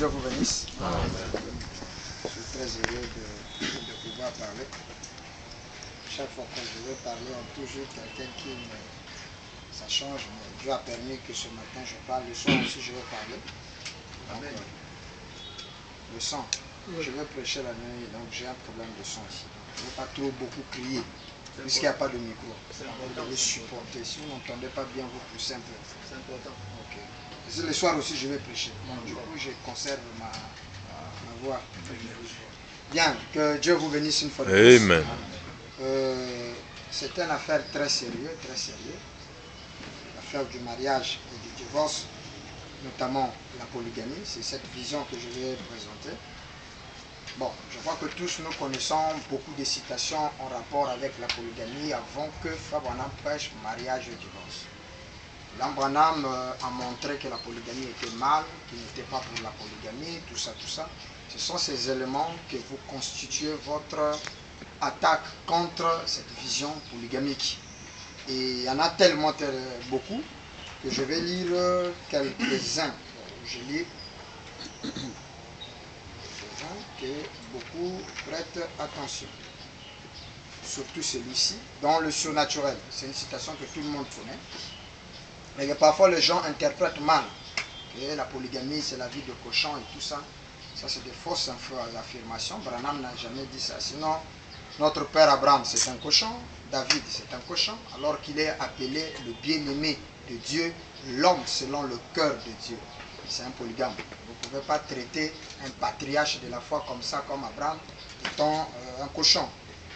Dieu vous bénisse. Amen. Je suis très heureux de pouvoir parler. Chaque fois que je veux parler, on toujours quelqu'un qui ça change, mais Dieu a permis que ce matin je parle. Le soir aussi je veux parler. Donc, le son. Je veux prêcher la nuit, donc j'ai un problème de son ici. Je ne veux pas trop beaucoup crier, puisqu'il n'y a pas de micro. Vous devez supporter. Si vous n'entendez pas bien, vous poussez un peu. C'est important. Ok. Et le soir aussi, je vais prêcher. Donc, du coup, je conserve ma voix. Bien, que Dieu vous bénisse une fois de plus. Amen. C'est une affaire très sérieuse, l'affaire du mariage et du divorce, notamment la polygamie. C'est cette vision que je vais présenter. Bon, je vois que tous nous connaissons beaucoup de citations en rapport avec la polygamie avant que Frère Branham prêche mariage et divorce. Frère Branham a montré que la polygamie était mal, qu'il n'était pas pour la polygamie, tout ça. Ce sont ces éléments que vous constituez votre attaque contre cette vision polygamique. Et il y en a tellement beaucoup que je vais lire quelques-uns. Je lis que beaucoup prêtent attention. Surtout celui-ci, dans le surnaturel. C'est une citation que tout le monde connaît. Mais que parfois les gens interprètent mal. Que la polygamie, c'est la vie de cochon et tout ça. Ça, c'est des fausses affirmations. Branham n'a jamais dit ça. Sinon, notre père Abraham, c'est un cochon. David, c'est un cochon. Alors qu'il est appelé le bien-aimé de Dieu, l'homme selon le cœur de Dieu. C'est un polygame. Vous ne pouvez pas traiter un patriarche de la foi comme ça, comme Abraham, étant un cochon.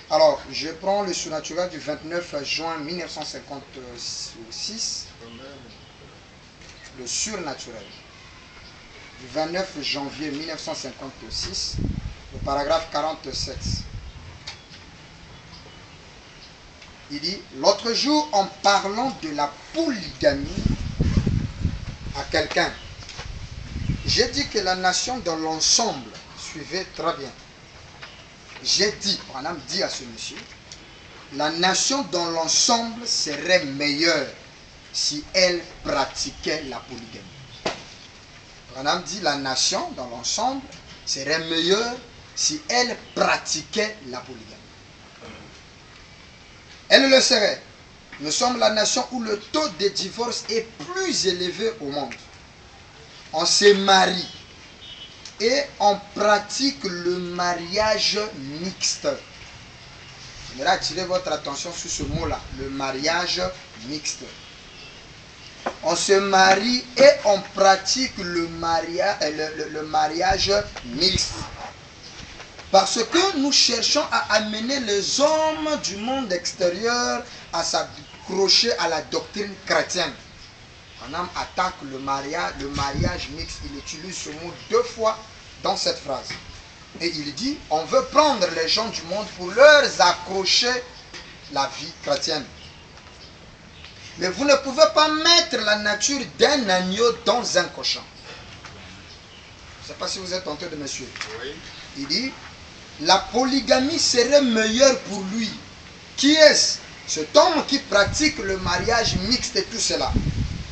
Alors, je prends le surnaturel du 29 juin 1956. Le surnaturel. Du 29 janvier 1956, le paragraphe 47. Il dit, l'autre jour, en parlant de la polygamie à quelqu'un, j'ai dit que la nation dans l'ensemble suivait très bien. J'ai dit, Branham dit à ce monsieur, la nation dans l'ensemble serait meilleure si elle pratiquait la polygamie. Branham dit, la nation dans l'ensemble serait meilleure si elle pratiquait la polygamie. Elle le serait. Nous sommes la nation où le taux de divorce est plus élevé au monde. On se marie et on pratique le mariage mixte. J'aimerais attirer votre attention sur ce mot-là, le mariage mixte. On se marie et on pratique le mariage mixte. Parce que nous cherchons à amener les hommes du monde extérieur à s'accrocher à la doctrine chrétienne. Branham attaque le mariage mixte. Il utilise ce mot 2 fois dans cette phrase. Et il dit, on veut prendre les gens du monde pour leur accrocher la vie chrétienne. Mais vous ne pouvez pas mettre la nature d'un agneau dans un cochon. Je ne sais pas si vous êtes en train de me suivre. Oui. Il dit, la polygamie serait meilleure pour lui. Qui est-ce? Cet homme qui pratique le mariage mixte et tout cela.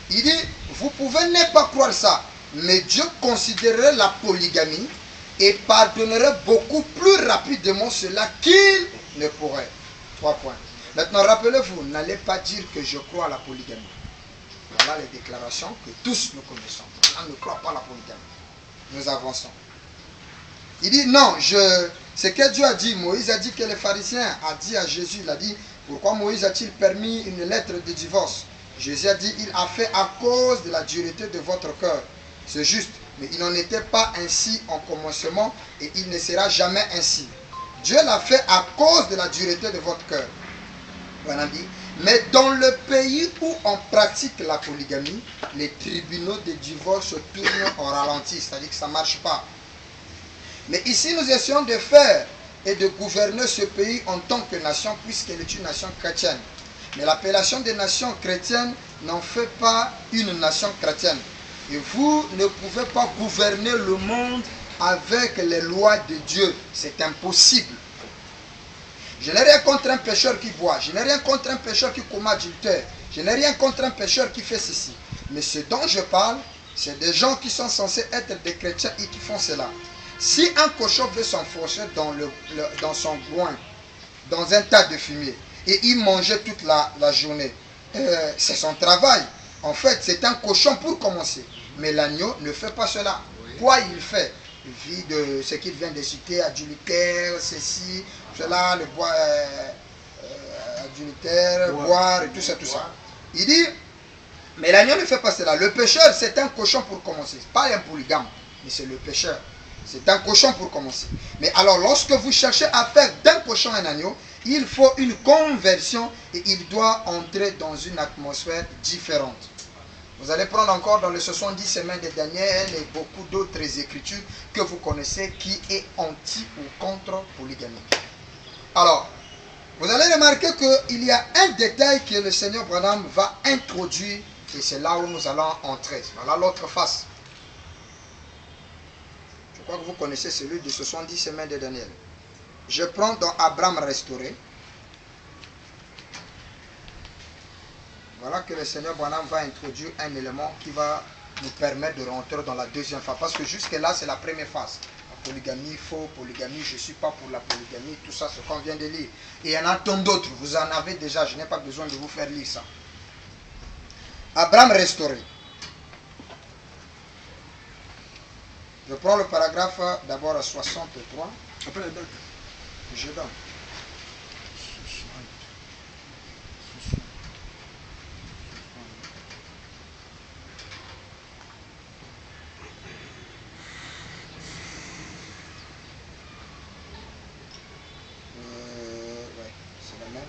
Il dit, vous pouvez ne pas croire ça, mais Dieu considérerait la polygamie et pardonnerait beaucoup plus rapidement cela qu'il ne pourrait. 3 points. Maintenant, rappelez-vous, n'allez pas dire que je crois à la polygamie. Voilà les déclarations que tous nous connaissons. On ne croit pas à la polygamie. Nous avançons. Il dit, non, c'est que Dieu a dit. Moïse a dit que les pharisiens a dit à Jésus, il a dit, pourquoi Moïse a-t-il permis une lettre de divorce? Jésus a dit, il a fait à cause de la dureté de votre cœur. C'est juste, mais il n'en était pas ainsi en commencement et il ne sera jamais ainsi. Dieu l'a fait à cause de la dureté de votre cœur. Voilà, dit. Mais dans le pays où on pratique la polygamie, les tribunaux de divorce tournent au ralenti, c'est-à-dire que ça ne marche pas. Mais ici, nous essayons de faire et de gouverner ce pays en tant que nation, puisqu'elle est une nation chrétienne. Mais l'appellation des nations chrétiennes n'en fait pas une nation chrétienne. Et vous ne pouvez pas gouverner le monde avec les lois de Dieu. C'est impossible. Je n'ai rien contre un pécheur qui boit. Je n'ai rien contre un pécheur qui commet adultère. Je n'ai rien contre un pécheur qui fait ceci. Mais ce dont je parle, C'est des gens qui sont censés être des chrétiens et qui font cela. Si un cochon veut s'enfoncer dans son groin, dans un tas de fumier, et il mangeait toute la journée, c'est son travail. En fait, c'est un cochon pour commencer. Mais l'agneau ne fait pas cela. Quoi il fait? Il vit de ce qu'il vient de citer, adultère, ceci, cela, le bois, adultère, boire et tout ça, tout ça. Il dit, mais l'agneau ne fait pas cela. Le pécheur, c'est un cochon pour commencer. Pas un polygame, mais c'est le pécheur. C'est un cochon pour commencer. Mais alors, lorsque vous cherchez à faire d'un cochon un agneau, il faut une conversion et il doit entrer dans une atmosphère différente. Vous allez prendre encore dans les 70 semaines de Daniel et beaucoup d'autres écritures que vous connaissez qui est anti ou contre polygamie. Alors, vous allez remarquer qu'il y a un détail que le Seigneur Branham va introduire et c'est là où nous allons entrer. Voilà l'autre face. Je crois que vous connaissez celui de 70 semaines de Daniel. Je prends dans Abraham restauré. Voilà que le Seigneur Branham va introduire un élément qui va nous permettre de rentrer dans la deuxième phase. Parce que jusque-là, c'est la première phase. La polygamie, faux, polygamie, je ne suis pas pour la polygamie, tout ça, ce qu'on vient de lire. Et il y en a tant d'autres, vous en avez déjà, je n'ai pas besoin de vous faire lire ça. Abraham restauré. Je prends le paragraphe d'abord à 63. Après la date. Je donne. Ouais, c'est la même.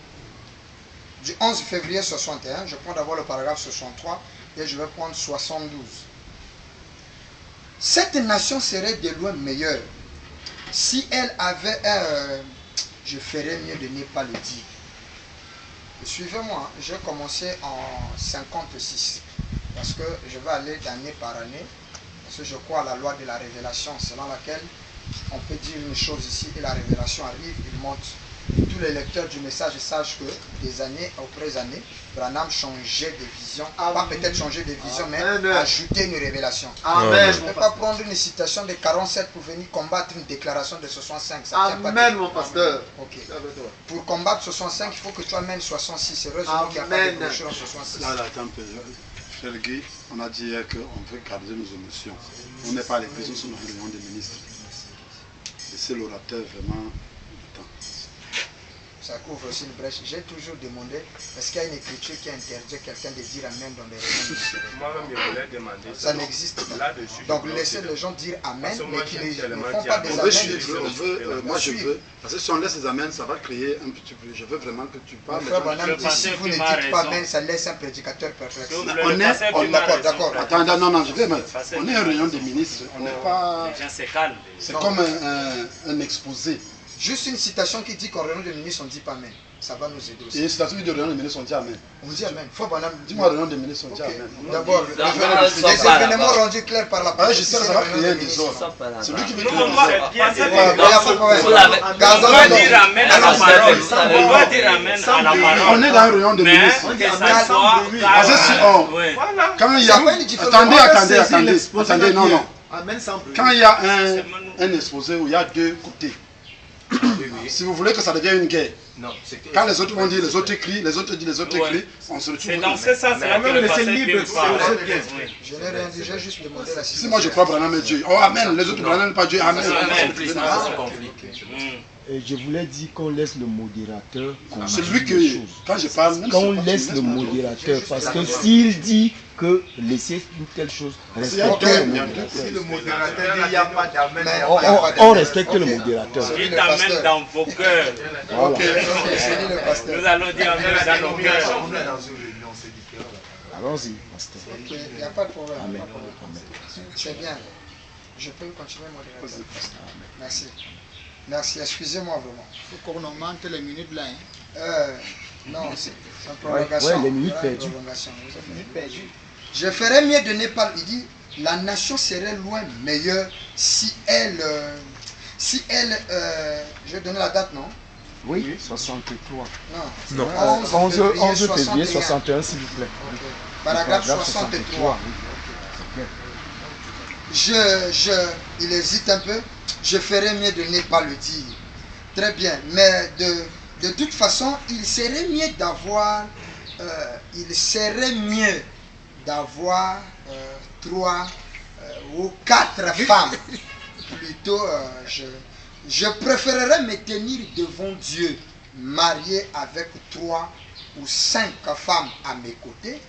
Du 11 février 61, je prends d'abord le paragraphe 63 et je vais prendre 72. Cette nation serait de loin meilleure si elle avait un... je ferais mieux de ne pas le dire. Suivez-moi, j'ai commencé en 56 parce que je vais aller d'année par année parce que je crois à la loi de la révélation selon laquelle on peut dire une chose ici et la révélation arrive, il monte. Tous les lecteurs du message sachent que des années après années, Branham changeait de vision, pas peut-être changer de vision, mais ajouter une révélation. Amen. Je ne peux pas prendre une citation de 47 pour venir combattre une déclaration de 65. Ça Amen, mon pasteur. Ok. Pour combattre 65, il faut que tu amènes 66. Heureusement qu'il n'y a pas de brochure en 66. Là, attends un peu. Frère Guy, on a dit hier qu'on veut garder nos émotions. On n'est pas à l'église, nous sommes dans la réunion des ministres. Laissez l'orateur vraiment. Ça couvre aussi une brèche. J'ai toujours demandé, est-ce qu'il y a une écriture qui interdit quelqu'un de dire Amen dans les réunions? Moi-même, je voulais demander ça. n'existe pas. Donc laissez les gens dire Amen, mais qui ne font pas des Amen. Moi je veux, parce que si on laisse les Amen, ça va créer un petit peu. Je veux vraiment que tu parles. Si vous ne dites pas Amen, ça laisse un prédicateur perplexe. On est d'accord. Attends, non, je vais mettre. On est en réunion des ministres. On n'est pas. C'est comme un exposé. Juste une citation qui dit qu'en réunion des ministres, on ne dit pas Amen. Ça va nous aider aussi. Et une citation qui dit réunion des ministres, on dit Amen. On dit Amen. Dis-moi réunion des ministres, on dit Amen. D'abord, les événements rendus clairs par la parole. Je sais que ça va créer un désordre. C'est lui qui veut créer un désordre. On est dans la réunion des ministres. Quand il y a... Attendez, non. Quand il y a un exposé où il y a deux côtés, si vous voulez que ça devienne une guerre, quand les autres vont dire, les autres crient, les autres disent, les autres crient, on se retrouve. C'est dans ce sens, c'est là que le pasteur libre. Je n'ai rien dit, j'ai juste demandé la citation. Si moi je crois Branham est Dieu, oh Amen, les autres Branham n'est pas Dieu, Amen. Et je voulais dire qu'on laisse le modérateur celui que, quand je parle, qu'on laisse le modérateur, parce que s'il dit que laissez une telle chose, respectons le modérateur. Si le modérateur dit il n'y a pas d'amen, on respecte le modérateur. Il t'amène dans vos cœurs. Voilà. Nous allons dire Amen dans nos cœurs. On est dans une réunion, c'est différent. Allons-y, pasteur. Il n'y a pas de problème. Amen. C'est bien. Je peux continuer, modérateur. Merci. Merci, excusez-moi vraiment. Il faut qu'on augmente les minutes là. Non, c'est une prolongation. Ouais, les minutes perdues. Je ferais mieux de ne pas. Il dit, la nation serait loin meilleure si elle. Je vais donner la date, non? Oui, 63. Non. 11 février 61, s'il vous plaît. Paragraphe 63. il hésite un peu. Je ferais mieux de ne pas le dire. Très bien. Mais de toute façon, il serait mieux d'avoir 3 ou 4 femmes. Plutôt, je préférerais me tenir devant Dieu, marié avec 3 ou 5 femmes à mes côtés,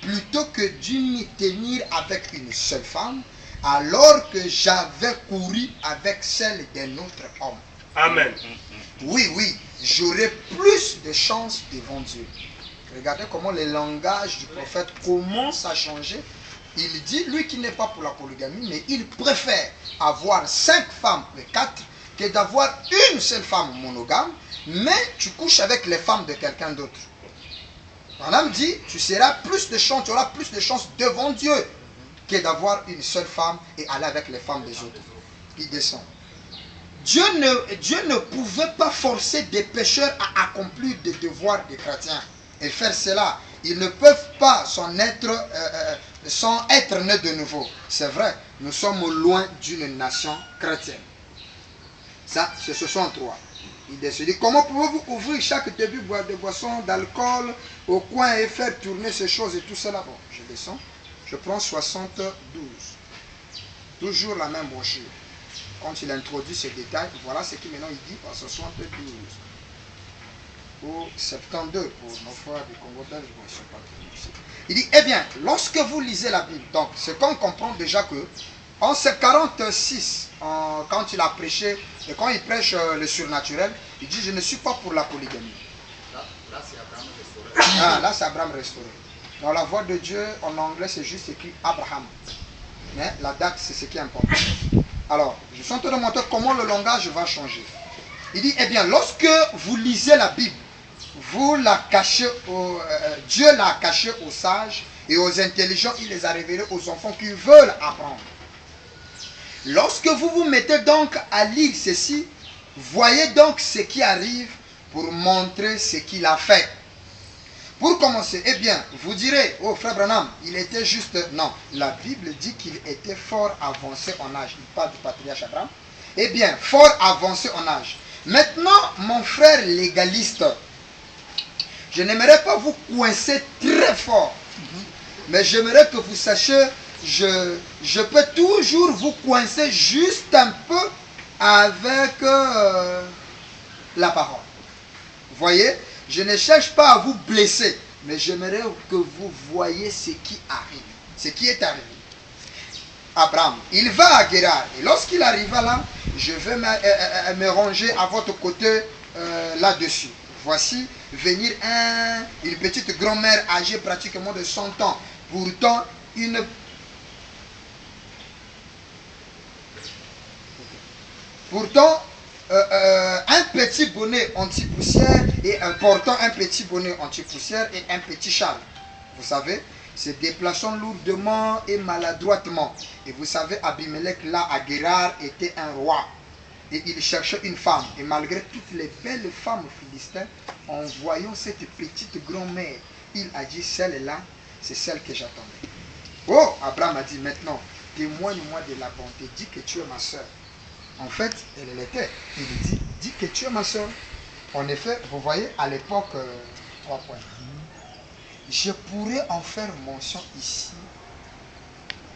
plutôt que de me tenir avec une seule femme, alors que j'avais couru avec celle d'un autre homme. Amen. Oui, j'aurais plus de chance devant Dieu. Regardez comment le langage du prophète commence à changer. Il dit, lui qui n'est pas pour la polygamie, mais il préfère avoir 5 femmes, ou 4, que d'avoir une seule femme monogame, mais tu couches avec les femmes de quelqu'un d'autre. Madame dit, tu auras plus de chance devant Dieu que d'avoir une seule femme et aller avec les femmes des autres. Il descend. Dieu ne pouvait pas forcer des pécheurs à accomplir des devoirs des chrétiens et faire cela. Ils ne peuvent pas sans être nés de nouveau. C'est vrai, nous sommes loin d'une nation chrétienne. Ça, c'est 63. Il dit, comment pouvez-vous ouvrir chaque début de boisson, d'alcool au coin et faire tourner ces choses et tout cela? Bon, je descends. Je prends 72. Toujours la même brochure. Quand il introduit ces détails, voilà ce qu'il maintenant il dit en 72. Ou 72 pour nos frères du Congo belge, je ne sais pas. Il dit, eh bien, lorsque vous lisez la Bible, donc c'est qu'on comprend déjà que en 46, quand il a prêché, et quand il prêche le surnaturel, il dit, je ne suis pas pour la polygamie. Là c'est Abraham restauré. Ah, là c'est Abraham restauré. Dans la voix de Dieu, en anglais, c'est juste écrit Abraham. Mais la date, c'est ce qui est important. Alors, je suis en train de montrer comment le langage va changer. Il dit, eh bien, lorsque vous lisez la Bible, vous la cachez Dieu l'a cachée aux sages et aux intelligents, il les a révélés aux enfants qui veulent apprendre. Lorsque vous vous mettez donc à lire ceci, voyez donc ce qui arrive pour montrer ce qu'il a fait. Pour commencer, eh bien, vous direz, oh frère Branham, il était juste... Non, la Bible dit qu'il était fort avancé en âge. Il parle du patriarche Abraham. Eh bien, fort avancé en âge. Maintenant, mon frère légaliste, je n'aimerais pas vous coincer très fort, mais j'aimerais que vous sachiez, je peux toujours vous coincer juste un peu avec la parole. Vous voyez? Je ne cherche pas à vous blesser, mais j'aimerais que vous voyez ce qui arrive, ce qui est arrivé. Abraham, il va à Guérar, et lorsqu'il arriva là, je vais me ranger à votre côté là-dessus. Voici venir une petite grand-mère âgée pratiquement de 100 ans, pourtant un petit bonnet anti-poussière et portant un petit bonnet anti-poussière et un petit châle. Vous savez, se déplaçant lourdement et maladroitement. Et vous savez, Abimelech là à Guérar était un roi. Et il cherchait une femme. Et malgré toutes les belles femmes philistines, en voyant cette petite grand-mère, il a dit, celle-là, c'est celle que j'attendais. Oh, Abraham a dit, maintenant, témoigne-moi de la bonté, dis que tu es ma soeur. En fait, elle l'était. Il dit, dis que tu es ma soeur. En effet, vous voyez, à l'époque, 3 points. Je pourrais en faire mention ici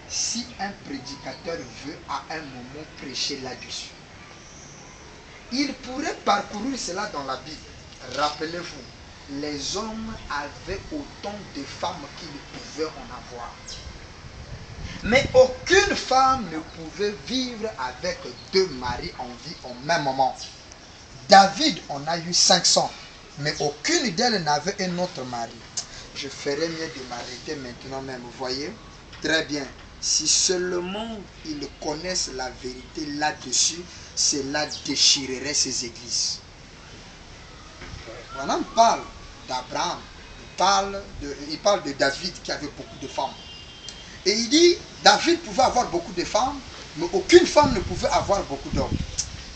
si un prédicateur veut à un moment prêcher là-dessus. Il pourrait parcourir cela dans la Bible. Rappelez-vous, les hommes avaient autant de femmes qu'ils pouvaient en avoir. Mais aucune femme ne pouvait vivre avec 2 maris en vie au même moment. David en a eu 500, mais aucune d'elles n'avait un autre mari. Je ferais mieux de m'arrêter maintenant même, vous voyez? Très bien. Si seulement ils connaissent la vérité là-dessus, cela déchirerait ces églises. On parle d'Abraham, il parle de David qui avait beaucoup de femmes. Et il dit, David pouvait avoir beaucoup de femmes, mais aucune femme ne pouvait avoir beaucoup d'hommes.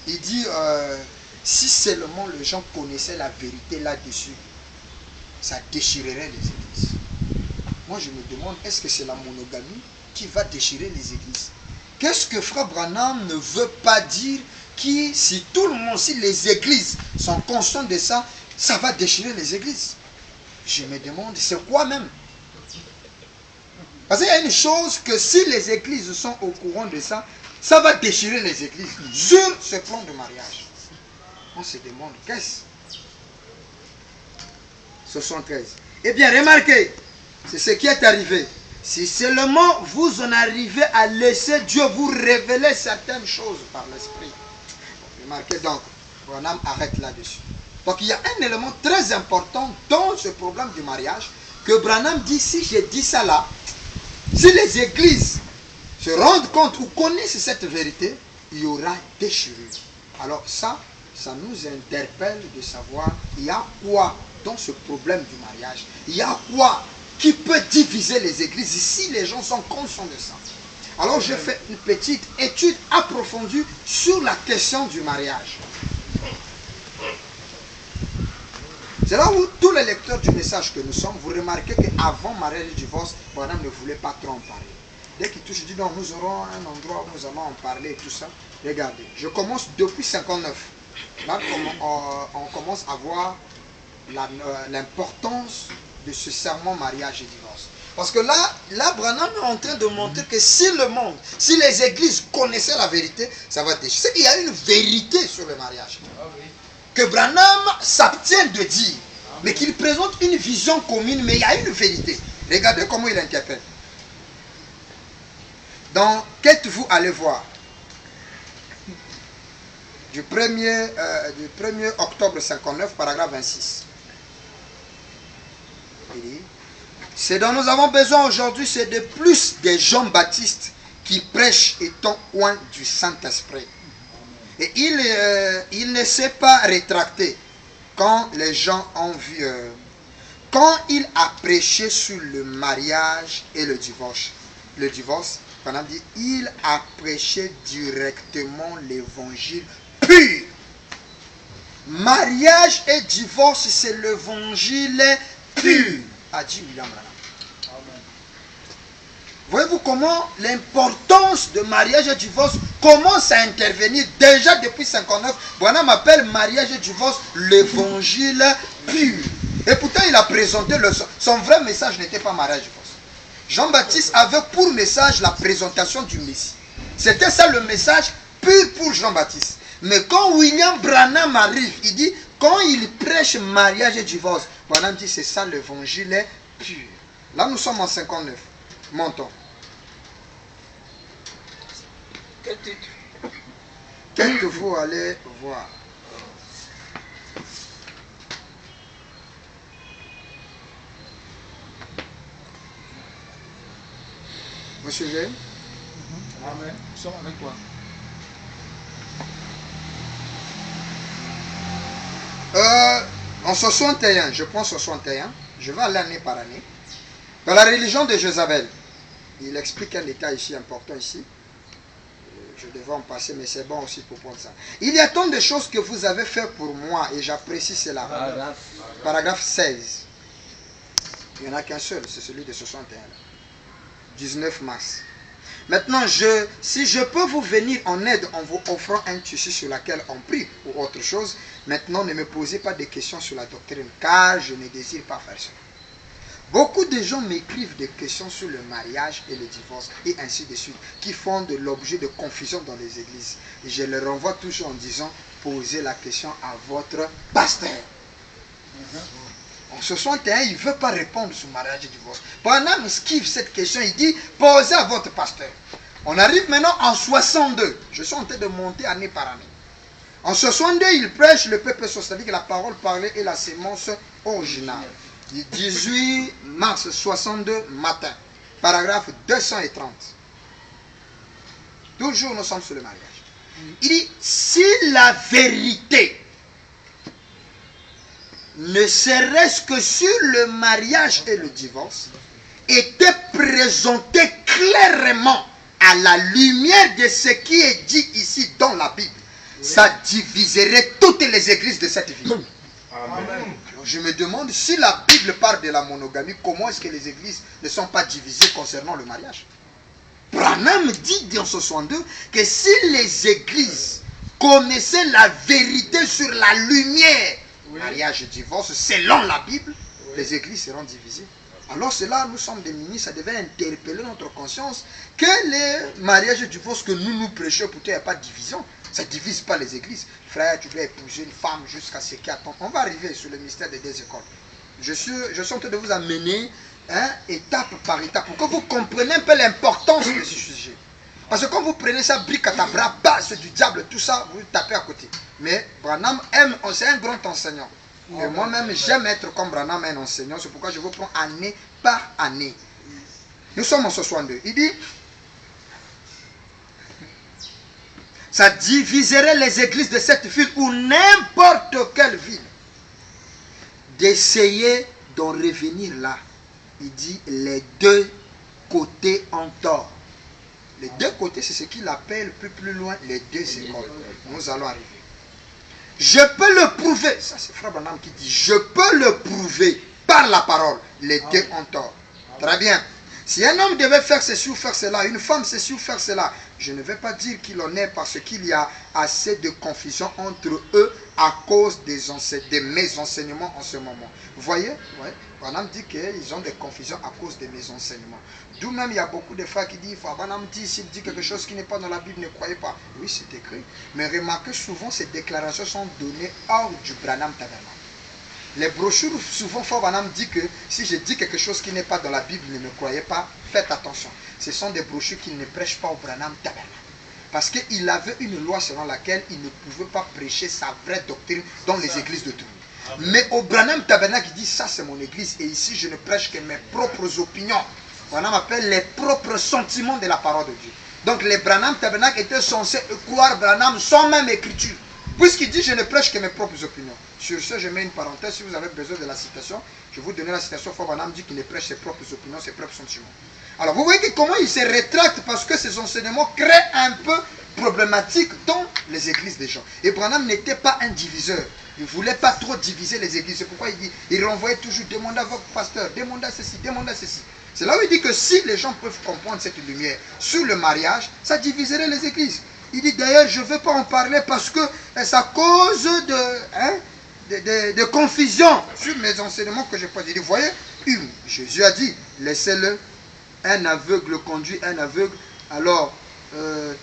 Il dit, si seulement les gens connaissaient la vérité là-dessus, ça déchirerait les églises. Moi je me demande, est-ce que c'est la monogamie qui va déchirer les églises? qu'est-ce que Frère Branham ne veut pas dire qui, si tout le monde, si les églises sont conscientes de ça, ça va déchirer les églises. Je me demande, c'est quoi même? Parce qu'il y a une chose que si les églises sont au courant de ça, ça va déchirer les églises sur ce plan de mariage. On se demande, qu'est-ce? 73. Eh bien, remarquez, c'est ce qui est arrivé. Si seulement vous en arrivez à laisser Dieu vous révéler certaines choses par l'esprit. Remarquez donc, Branham arrête là-dessus. Donc il y a un élément très important dans ce problème du mariage que Branham dit, si je dis ça là, si les églises se rendent compte ou connaissent cette vérité, il y aura déchirure. Alors ça nous interpelle de savoir, il y a quoi dans ce problème du mariage? Il y a quoi qui peut diviser les églises si les gens sont conscients de ça? Alors j'ai fait une petite étude approfondie sur la question du mariage. C'est là où tous les lecteurs du message que nous sommes, vous remarquez qu'avant mariage et divorce, Branham ne voulait pas trop en parler. Dès qu'il touche, il dit non, nous aurons un endroit où nous allons en parler et tout ça. Regardez, je commence depuis 59. Là, on commence à voir l'importance de ce serment mariage et divorce. Parce que là, Branham est en train de montrer que si le monde, si les églises connaissaient la vérité, ça va déchirer. Il y a une vérité sur le mariage. Que Branham s'abstient de dire, mais qu'il présente une vision commune, mais il y a une vérité. Regardez comment il interprète. Dans Qu'êtes-vous allez voir, du 1er octobre 59, paragraphe 26. Il dit, ce dont nous avons besoin aujourd'hui, c'est de plus des Jean-Baptiste qui prêchent étant oint du Saint-Esprit. Et il ne s'est pas rétracté quand les gens ont vu, quand il a prêché sur le mariage et le divorce. Le divorce, on a dit, il a prêché directement l'évangile pur. Mariage et divorce, c'est l'évangile pur, a dit William Branham. Voyez-vous comment l'importance de mariage et divorce commence à intervenir déjà depuis 59. Branham appelle mariage et divorce l'évangile pur. Et pourtant il a présenté son vrai message n'était pas mariage et divorce. Jean-Baptiste avait pour message la présentation du Messie. C'était ça le message pur pour Jean-Baptiste. Mais quand William Branham arrive, il dit, quand il prêche mariage et divorce, Branham dit c'est ça l'évangile pur. Là nous sommes en 59. Montons. Quel titre? Qu'êtes-vous allez voir? Vous suivez? Amen. Nous sommes avec toi. En 61, je prends 61, je vais aller année par année. Dans la religion de Jézabel, il explique un détail ici important ici. Je devais en passer, mais c'est bon aussi pour prendre ça. Il y a tant de choses que vous avez fait pour moi et j'apprécie cela. Paragraphe 16. Il n'y en a qu'un seul, c'est celui de 61. 19 mars. Maintenant, si je peux vous venir en aide en vous offrant un tissu sur lequel on prie ou autre chose, maintenant ne me posez pas de questions sur la doctrine, car je ne désire pas faire cela. Beaucoup de gens m'écrivent des questions sur le mariage et le divorce et ainsi de suite, qui font de l'objet de confusion dans les églises. Et je les renvoie toujours en disant, posez la question à votre pasteur. En 61, il ne veut pas répondre sur mariage et divorce. Branham esquive cette question, il dit, posez à votre pasteur. On arrive maintenant en 62. Je suis en train de monter année par année. En 62, il prêche le peuple, c'est-à-dire la parole parlée et la sémence originale. 18 mars 62 matin, paragraphe 230. Toujours nous sommes sur le mariage. Il dit, si la vérité, ne serait-ce que sur le mariage et le divorce, était présentée clairement à la lumière de ce qui est dit ici dans la Bible, ça diviserait toutes les églises de cette ville. Amen. Je me demande, si la Bible parle de la monogamie, comment est-ce que les églises ne sont pas divisées concernant le mariage? Branham dit dans 62 que si les églises connaissaient la vérité sur la lumière, mariage et divorce, selon la Bible, les églises seront divisées. Alors cela, nous sommes des ministres, ça devait interpeller notre conscience que les mariages et divorce que nous prêchons, pourtant il n'y a pas de division. Ça ne divise pas les églises. Frère, tu dois épouser une femme jusqu'à ce qu'il attend. On va arriver sur le mystère des 2 écoles. Je suis en train de vous amener étape par étape pour que vous compreniez un peu l'importance de ce sujet. Parce que quand vous prenez ça, bric à bras, base du diable, tout ça, vous tapez à côté. Mais Branham aime, c'est un grand enseignant. Et moi-même, j'aime être comme Branham, un enseignant. C'est pourquoi je vous prends année par année. Nous sommes en 62. Il dit, ça diviserait les églises de cette ville ou n'importe quelle ville d'essayer d'en revenir là. Il dit, les 2 côtés ont tort. Les 2 côtés, c'est ce qu'il appelle plus loin les 2 écoles. Nous allons arriver. Je peux le prouver. Ça, c'est Frère Branham qui dit, je peux le prouver par la parole. Les 2 ont tort. Très bien. Si un homme devait faire ceci ou faire cela, une femme ceci ou faire cela, je ne vais pas dire qu'il en est parce qu'il y a assez de confusion entre eux à cause de mes enseignements en ce moment. Vous voyez, Branham dit qu'ils ont des confusions à cause de mes enseignements. D'où même il y a beaucoup de frères qui disent, Branham dit, s'il dit quelque chose qui n'est pas dans la Bible, ne croyez pas. Oui, c'est écrit. Mais remarquez souvent, ces déclarations sont données hors du Branham Tabernacle. Les brochures, souvent, Frère Branham dit que si je dis quelque chose qui n'est pas dans la Bible, ne me croyez pas, faites attention. Ce sont des brochures qui ne prêchent pas au Branham Tabernacle. Parce qu'il avait une loi selon laquelle il ne pouvait pas prêcher sa vraie doctrine dans les églises de tout. Mais au Branham Tabernacle, il dit, ça c'est mon église et ici je ne prêche que mes propres opinions. Branham appelle les propres sentiments de la parole de Dieu. Donc les Branham Tabernacle étaient censés croire Branham sans même écriture. Puisqu'il dit, je ne prêche que mes propres opinions. Sur ce, je mets une parenthèse. Si vous avez besoin de la citation, je vais vous donner la citation. Frère Branham dit qu'il ne prêche ses propres opinions, ses propres sentiments. Alors, vous voyez que comment il se rétracte parce que ces enseignements créent un peu problématique dans les églises des gens. Et Branham n'était pas un diviseur. Il ne voulait pas trop diviser les églises. C'est pourquoi il dit, il renvoyait toujours, demandez à votre pasteur, demandez à ceci, demandez à ceci. C'est là où il dit que si les gens peuvent comprendre cette lumière sur le mariage, ça diviserait les églises. Il dit d'ailleurs, je ne veux pas en parler parce que ça cause de confusion sur mes enseignements que je pose. Il dit, vous voyez, Jésus a dit, laissez-le, un aveugle conduit un aveugle. Alors,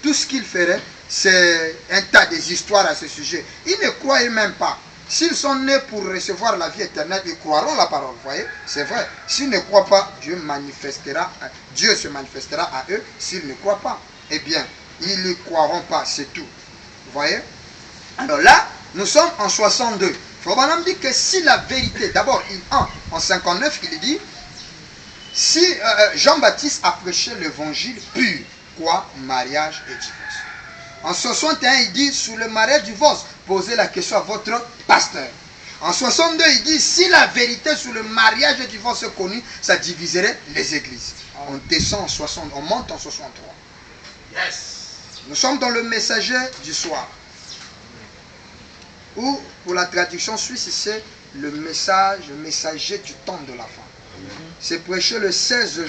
tout ce qu'il ferait, c'est un tas d'histoires à ce sujet. Ils ne croient même pas. S'ils sont nés pour recevoir la vie éternelle, ils croiront la parole. Vous voyez, c'est vrai. S'ils ne croient pas, Dieu se manifestera à eux. S'ils ne croient pas, eh bien, ils ne croiront pas, c'est tout. Vous voyez? Alors là, nous sommes en 62. Frère Branham dit que si la vérité, d'abord, en 59, il dit, si Jean-Baptiste a prêché l'évangile pur, quoi? Mariage et divorce. En 61, il dit, sur le mariage et divorce, posez la question à votre pasteur. En 62, il dit, si la vérité sur le mariage et divorce est connue, ça diviserait les églises. On descend en 60, on monte en 63. Yes. Nous sommes dans le messager du soir. Ou, pour la traduction suisse, c'est le messager du temps de la fin. C'est prêché le 16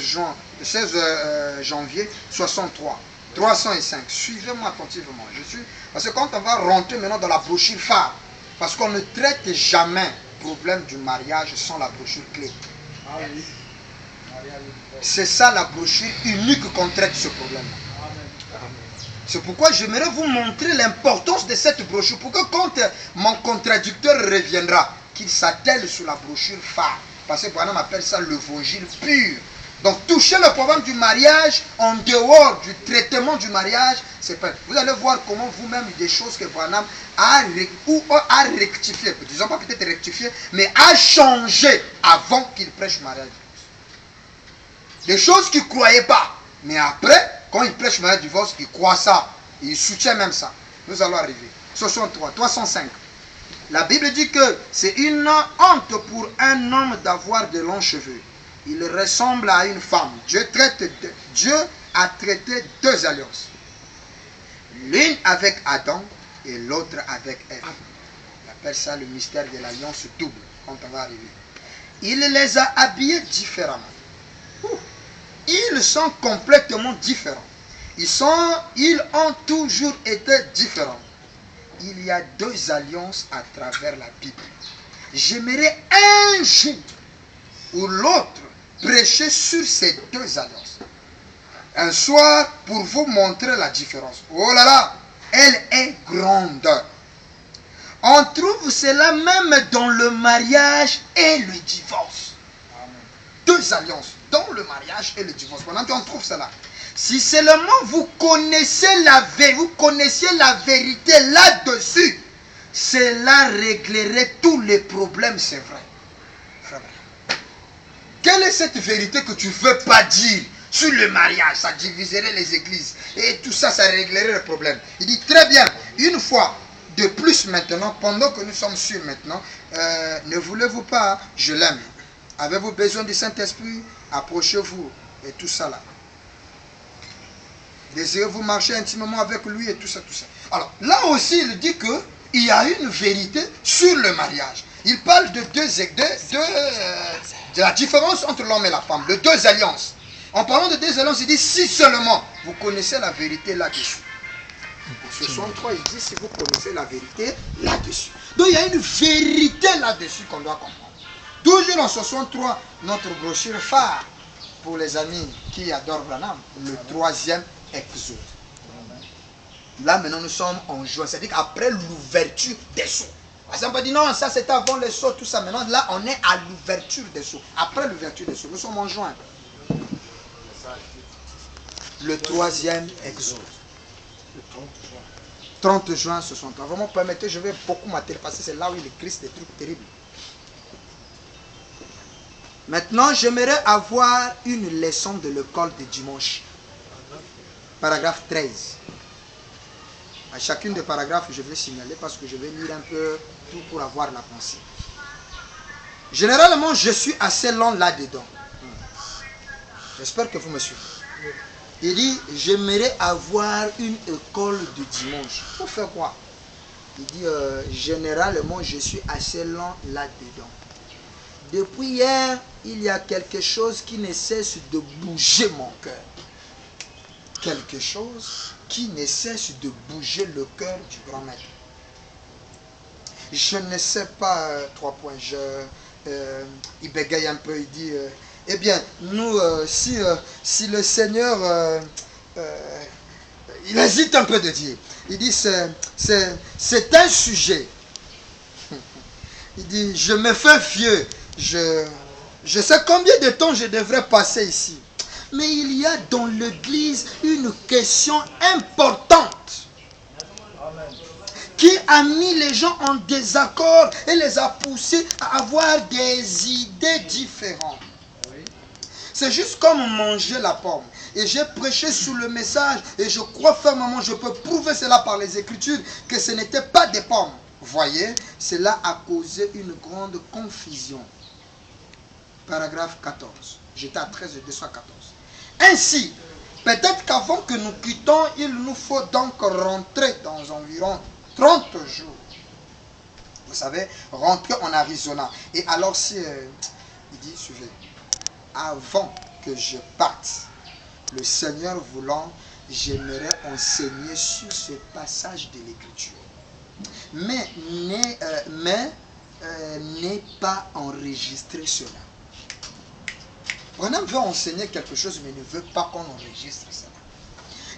janvier 63. 305. Suivez-moi attentivement. Parce que quand on va rentrer maintenant dans la brochure phare, parce qu'on ne traite jamais le problème du mariage sans la brochure clé. C'est ça la brochure unique qu'on traite ce problème. C'est pourquoi j'aimerais vous montrer l'importance de cette brochure pour que quand mon contradicteur reviendra, qu'il s'attelle sur la brochure phare. Parce que Branham appelle ça l'évangile pur. Donc toucher le problème du mariage en dehors du traitement du mariage, c'est pas. Vous allez voir comment vous-même des choses que Branham a rectifié, disons pas peut-être rectifié, mais a changé avant qu'il prêche le mariage. Des choses qu'il ne croyait pas. Mais après, quand il prêche le mariage divorce, il croit ça. Il soutient même ça. Nous allons arriver. 63, 305. La Bible dit que c'est une honte pour un homme d'avoir de longs cheveux. Il ressemble à une femme. Dieu a traité 2 alliances. L'une avec Adam et l'autre avec Ève. On appelle ça le mystère de l'alliance double, quand on va arriver. Il les a habillés différemment. Ils sont complètement différents. Ils ont toujours été différents. Il y a deux alliances à travers la Bible. J'aimerais un jour ou l'autre prêcher sur ces deux alliances. Un soir pour vous montrer la différence. Oh là là, elle est grande. On trouve cela même dans le mariage et le divorce. Deux alliances dans le mariage et le divorce. Pendant qu'on trouve cela. Si seulement vous connaissez la vérité là-dessus, cela réglerait tous les problèmes, c'est vrai. Quelle est cette vérité que tu ne veux pas dire sur le mariage? Ça diviserait les églises. Et tout ça, ça réglerait le problème. Il dit très bien, une fois de plus maintenant, pendant que nous sommes sûrs maintenant, ne voulez-vous pas, je l'aime. Avez-vous besoin du Saint-Esprit? Approchez-vous et tout ça là. Désirez-vous marcher intimement avec lui et tout ça, tout ça. Alors, là aussi, il dit qu'il y a une vérité sur le mariage. Il parle de de la différence entre l'homme et la femme, de deux alliances. En parlant de deux alliances, il dit si seulement vous connaissez la vérité là-dessus. Au 63, il dit si vous connaissez la vérité là-dessus. Donc, il y a une vérité là-dessus qu'on doit comprendre. Toujours en 63, notre brochure phare pour les amis qui adorent Branham, le troisième exode. Là maintenant nous sommes en juin, c'est-à-dire qu'après l'ouverture des sceaux. Parce qu'on peut dire non, ça c'était avant les sceaux, tout ça. Maintenant là on est à l'ouverture des sceaux. Après l'ouverture des sceaux, nous sommes en juin. Le troisième exode. 30 juin 63. Vraiment permettez, je vais beaucoup m'atteler parce que c'est là où il écrit des trucs terribles. Maintenant j'aimerais avoir une leçon de l'école de dimanche. Paragraphe 13. À chacune des paragraphes, je vais signaler parce que je vais lire un peu tout pour avoir la pensée. Généralement, je suis assez long là-dedans. J'espère que vous me suivez. Il dit, j'aimerais avoir une école de dimanche. Pour faire quoi? Il dit, généralement, je suis assez lent là-dedans. Depuis hier, il y a quelque chose qui ne cesse de bouger mon cœur. Quelque chose qui ne cesse de bouger le cœur du grand maître. Je ne sais pas, 3 points, il bégaye un peu, il dit, eh bien, nous, si le Seigneur, il hésite un peu de dire, il dit, c'est un sujet. Il dit, je me fais vieux, je sais combien de temps je devrais passer ici. Mais il y a dans l'église une question importante qui a mis les gens en désaccord et les a poussés à avoir des idées différentes. C'est juste comme manger la pomme. Et j'ai prêché sur le message et je crois fermement, je peux prouver cela par les Écritures, que ce n'était pas des pommes. Vous voyez, cela a causé une grande confusion. Paragraphe 14. J'étais à 13 et 214. Ainsi, peut-être qu'avant que nous quittons, il nous faut donc rentrer dans environ 30 jours. Vous savez, rentrer en Arizona. Et alors, si il dit, suivez, avant que je parte, le Seigneur voulant, j'aimerais enseigner sur ce passage de l'Écriture. Mais n'est pas enregistrer cela. Branham veut enseigner quelque chose, mais ne veut pas qu'on enregistre cela.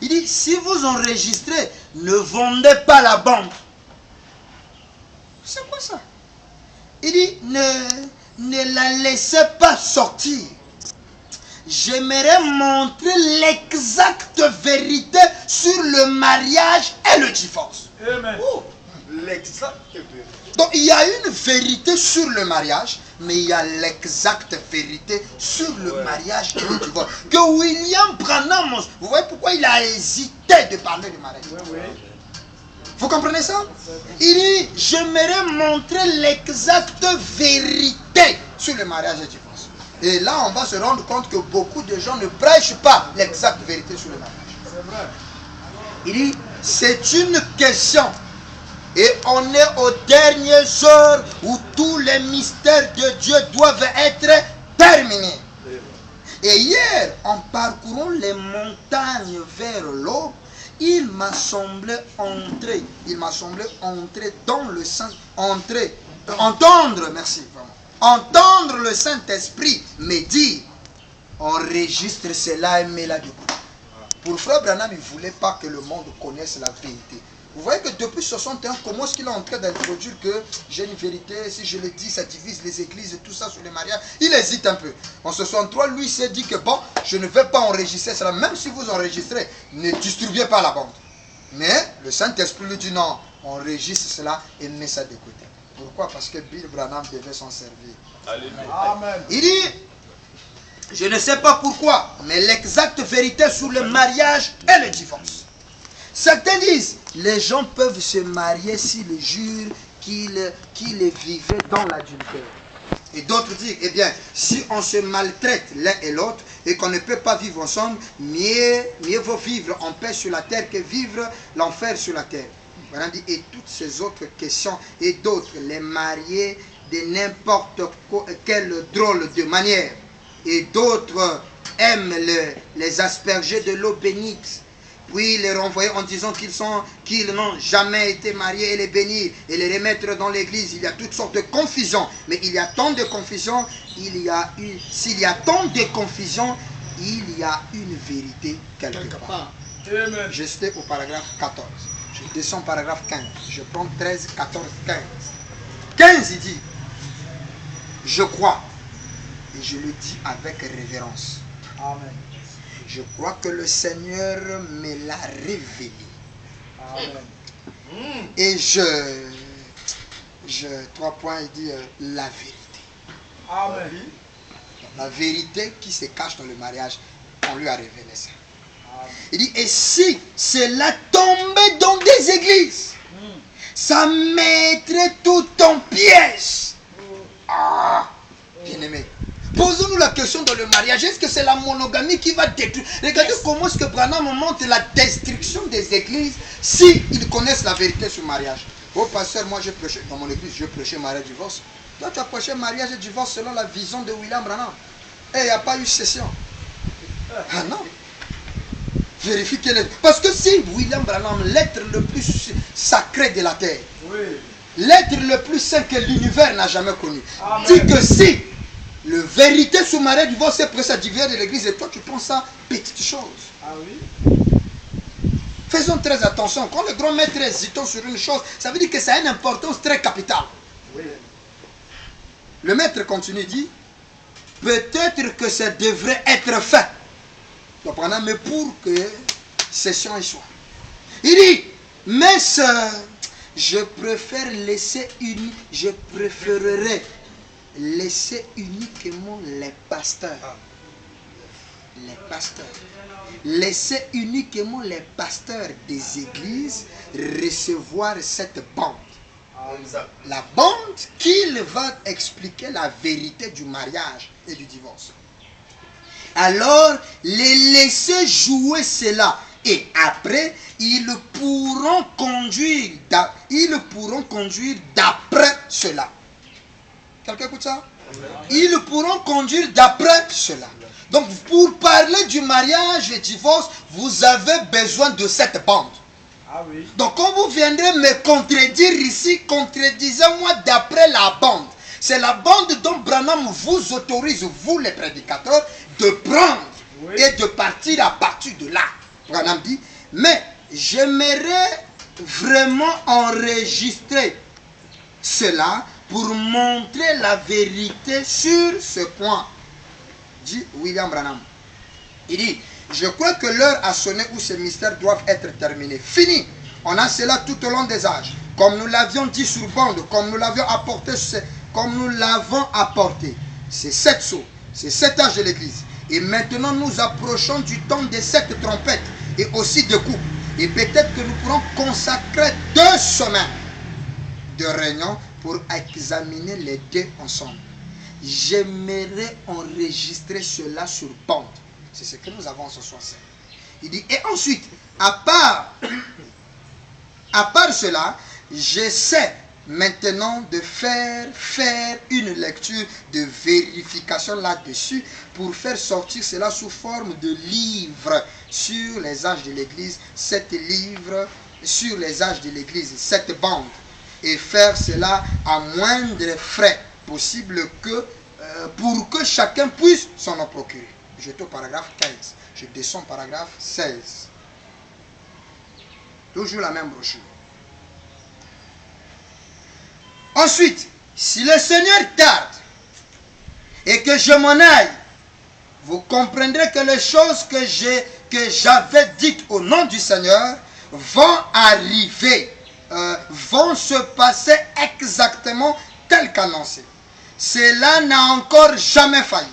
Il dit, si vous enregistrez, ne vendez pas la bande. C'est quoi ça? Il dit, ne la laissez pas sortir. J'aimerais montrer l'exacte vérité sur le mariage et le divorce. Amen. L'exacte vérité. Donc il y a une vérité sur le mariage, mais il y a l'exacte vérité sur le mariage et le divorce. Que William Branham, vous voyez pourquoi il a hésité de parler du mariage. Vous comprenez ça? Il dit, j'aimerais montrer l'exacte vérité sur le mariage et le divorce. Et là, on va se rendre compte que beaucoup de gens ne prêchent pas l'exacte vérité sur le mariage. C'est vrai. Il dit, c'est une question. Et on est aux dernières heures où tous les mystères de Dieu doivent être terminés. Et hier, en parcourant les montagnes vers l'aube, il m'a semblé entrer dans le Saint, entendre le Saint-Esprit me dire, enregistre cela et mets-la de côté. Pour Frère Branham, il ne voulait pas que le monde connaisse la vérité. Vous voyez que depuis 61, comment est-ce qu'il est en train d'introduire que j'ai une vérité, si je le dis, ça divise les églises et tout ça sur les mariages. Il hésite un peu. En 63, lui s'est dit que bon, je ne vais pas enregistrer cela. Même si vous enregistrez, ne distribuez pas la bande. Mais le Saint-Esprit lui dit non, enregistre cela et mets ça de côté. Pourquoi? Parce que Bill Branham devait s'en servir. Amen. Il dit, je ne sais pas pourquoi, mais l'exacte vérité sur le mariage et le divorce. Certains disent, les gens peuvent se marier s'ils jurent qu'ils vivaient dans l'adultère. Et d'autres disent, eh bien, si on se maltraite l'un et l'autre et qu'on ne peut pas vivre ensemble, mieux vaut vivre en paix sur la terre que vivre l'enfer sur la terre. Voilà, dit, et toutes ces autres questions et d'autres, les marier de n'importe quelle drôle de manière. Et d'autres aiment les asperger de l'eau bénite, puis les renvoyer en disant qu'ils n'ont jamais été mariés et les bénir et les remettre dans l'église. Il y a toutes sortes de confusions, mais il y a tant de confusions, s'il y a tant de confusions, il y a une vérité quelque part. J'étais au paragraphe 14, je descends au paragraphe 15, je prends 13, 14, 15. 15, il dit, je crois, et je le dis avec révérence. Amen. Je crois que le Seigneur me l'a révélé. Amen. Et trois points, il dit la vérité. Amen. La vérité qui se cache dans le mariage, on lui a révélé ça. Amen. Il dit, et si cela tombait dans des églises, ça mettrait tout en pièces. Ah, bien aimé. Posons-nous la question dans le mariage, est-ce que c'est la monogamie qui va détruire? Regardez comment est-ce que Branham montre la destruction des églises s'ils connaissent la vérité sur le mariage. Oh pasteur, moi j'ai prêché dans mon église, je prêchais mariage et divorce. Toi tu as prêché mariage et divorce selon la vision de William Branham. Et il n'y a pas eu session. Ah non. Vérifie qu'elle est. Parce que si William Branham, l'être le plus sacré de la terre, l'être le plus saint que l'univers n'a jamais connu, dit que si le vérité sur mariage du divorce est prêt à diviser de l'église et toi tu penses ça petite chose. Ah oui. Faisons très attention. Quand le grand maître hésite sur une chose, ça veut dire que ça a une importance très capitale. Oui. Le maître continue, dit, peut-être que ça devrait être fait. Donc, mais pour que session y soit. Il dit, mais je préfère laisser je préférerais laisser uniquement les pasteurs. Les pasteurs. Laisser uniquement les pasteurs des églises recevoir cette bande. La bande qui va expliquer la vérité du mariage et du divorce. Alors, les laisser jouer cela. Et après, ils pourront conduire d'après cela. Quelqu'un écoute ça? Ils pourront conduire d'après cela. Donc, pour parler du mariage et du divorce, vous avez besoin de cette bande. Ah oui. Donc, quand vous viendrez me contredire ici, contredisez-moi d'après la bande. C'est la bande dont Branham vous autorise, vous les prédicateurs, de prendre et de partir à partir de là. Branham dit, mais j'aimerais vraiment enregistrer cela pour montrer la vérité sur ce point, dit William Branham. Il dit, je crois que l'heure a sonné où ces mystères doivent être terminés. Fini. On a cela tout au long des âges. Comme nous l'avions dit sur bande, comme nous l'avions apporté. C'est 7 sauts, c'est 7 âges de l'église. Et maintenant nous approchons du temps des 7 trompettes et aussi de coups. Et peut-être que nous pourrons consacrer 2 semaines de réunion pour examiner les deux ensemble. J'aimerais enregistrer cela sur bande. C'est ce que nous avons ce soir. Il dit, et ensuite, à part cela, je sais maintenant de faire une lecture de vérification là-dessus pour faire sortir cela sous forme de livre sur les âges de l'Église, 7 livres sur les âges de l'Église, 7 bandes, et faire cela à moindre frais possible pour que chacun puisse s'en en procurer. J'étais au paragraphe 15, je descends au paragraphe 16. Toujours la même brochure. Ensuite, si le Seigneur tarde et que je m'en aille, vous comprendrez que les choses que j'avais dites au nom du Seigneur vont arriver, vont se passer exactement tel qu'annoncé. Cela n'a encore jamais failli.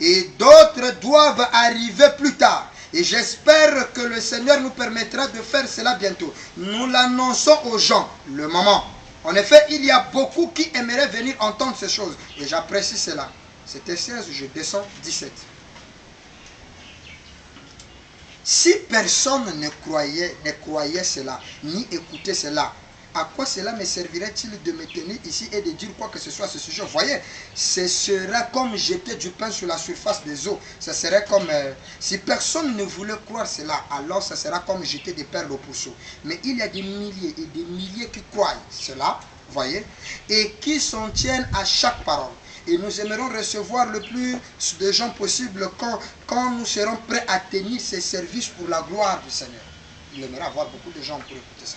Et d'autres doivent arriver plus tard. Et j'espère que le Seigneur nous permettra de faire cela bientôt. Nous l'annonçons aux gens, le moment. En effet, il y a beaucoup qui aimeraient venir entendre ces choses. Et j'apprécie cela. C'était 16, je descends 17. Si personne ne croyait cela, ni écoutait cela, à quoi cela me servirait-il de me tenir ici et de dire quoi que ce soit à ce sujet? Vous voyez, ce sera comme jeter du pain sur la surface des eaux. Ce serait comme, si personne ne voulait croire cela, alors ce sera comme jeter des perles au pourceau. Mais il y a des milliers et des milliers qui croient cela, vous voyez, et qui s'en tiennent à chaque parole. Et nous aimerons recevoir le plus de gens possible quand nous serons prêts à tenir ces services pour la gloire du Seigneur. Il aimerait avoir beaucoup de gens pour écouter ça.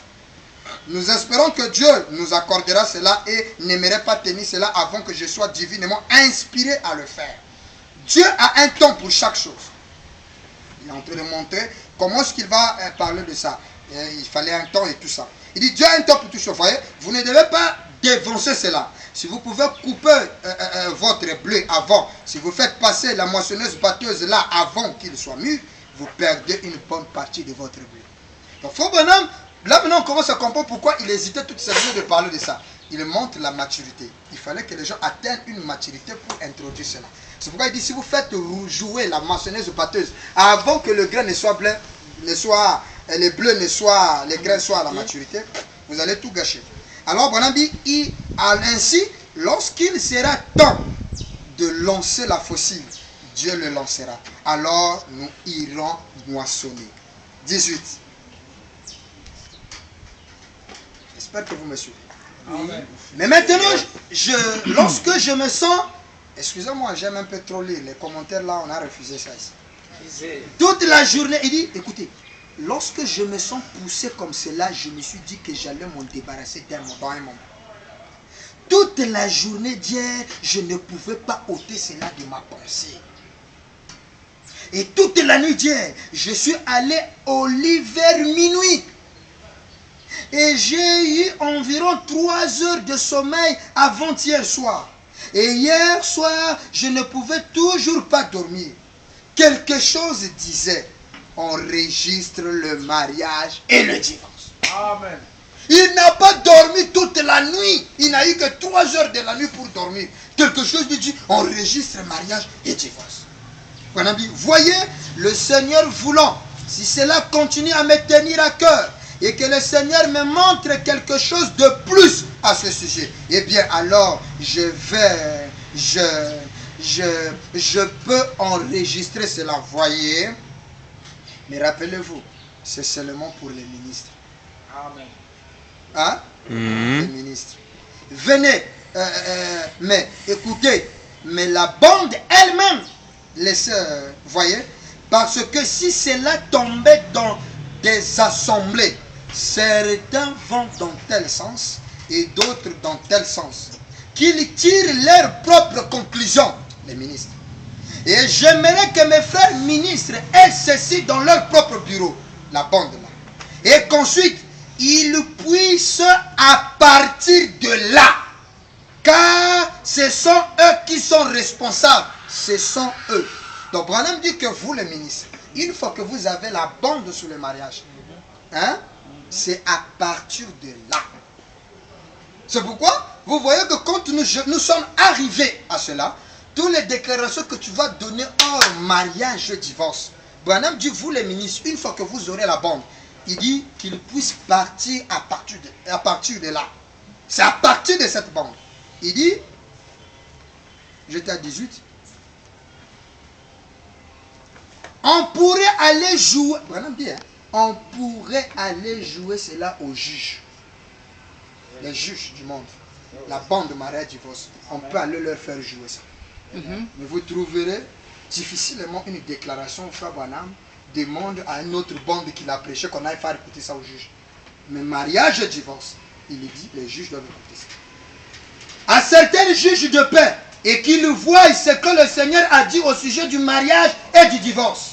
Nous espérons que Dieu nous accordera cela et n'aimerait pas tenir cela avant que je sois divinement inspiré à le faire. Dieu a un temps pour chaque chose. Il est en train de montrer comment est-ce qu'il va parler de ça. Il fallait un temps et tout ça. Il dit Dieu a un temps pour tout ça. Vous voyez, vous ne devez pas défoncer cela. Si vous pouvez couper votre blé avant, si vous faites passer la moissonneuse batteuse là avant qu'il soit mûr, vous perdez une bonne partie de votre blé. Donc, faut bonhomme. Là maintenant on commence à comprendre pourquoi il hésitait toutes ces années de parler de ça. Il montre la maturité. Il fallait que les gens atteignent une maturité pour introduire cela. C'est pourquoi il dit si vous faites jouer la moissonneuse batteuse avant que le grain les grains soient à la maturité, vous allez tout gâcher. Alors Bonhomme dit ainsi, lorsqu'il sera temps de lancer la fossile, Dieu le lancera. Alors nous irons moissonner. 18. J'espère que vous me suivez. Amen. Mais maintenant, lorsque je me sens... Excusez-moi, j'aime un peu trop lire. Les commentaires là, on a refusé ça ici. Toute la journée, il dit, écoutez, lorsque je me sens poussé comme cela, je me suis dit que j'allais m'en débarrasser dans un moment. Toute la journée d'hier, je ne pouvais pas ôter cela de ma pensée. Et toute la nuit d'hier, je suis allé au lit vers minuit. Et j'ai eu environ 3 heures de sommeil avant-hier soir. Et hier soir, je ne pouvais toujours pas dormir. Quelque chose disait, on enregistre le mariage et le divorce. Amen. Il n'a pas dormi toute la nuit. Il n'a eu que 3 heures de la nuit pour dormir. Quelque chose lui dit, on enregistre le mariage et divorce. Voyez, le Seigneur voulant, si cela continue à me tenir à cœur, et que le Seigneur me montre quelque chose de plus à ce sujet, eh bien alors je peux enregistrer cela, voyez. Mais rappelez-vous, c'est seulement pour les ministres. Amen. Hein? Les ministres. Venez, mais écoutez, mais la bande elle-même, les sœurs, voyez, parce que si cela tombait dans des assemblées, certains vont dans tel sens et d'autres dans tel sens, qu'ils tirent leurs propres conclusions, les ministres. Et j'aimerais que mes frères ministres aient ceci dans leur propre bureau, la bande là, et qu'ensuite ils puissent à partir de là, car ce sont eux qui sont responsables, ce sont eux. Donc Branham dit que vous les ministres, une fois que vous avez la bande sur le mariage, hein, c'est à partir de là. C'est pourquoi vous voyez que quand nous sommes arrivés à cela, toutes les déclarations que tu vas donner hors mariage, divorce, Branham dit, vous les ministres, une fois que vous aurez la bande, il dit qu'ils puissent partir à partir de là. C'est à partir de cette bande. Il dit, j'étais à 18, on pourrait aller jouer, on pourrait aller jouer cela aux juges. Les juges du monde. La bande de mariage divorce. On peut aller leur faire jouer ça. Mais vous trouverez difficilement une déclaration où Frère Branham demande à une autre bande qu'il a prêché qu'on aille faire écouter ça aux juges. Mais mariage et divorce, il dit, les juges doivent écouter ça. À certains juges de paix, et qu'ils voient ce que le Seigneur a dit au sujet du mariage et du divorce.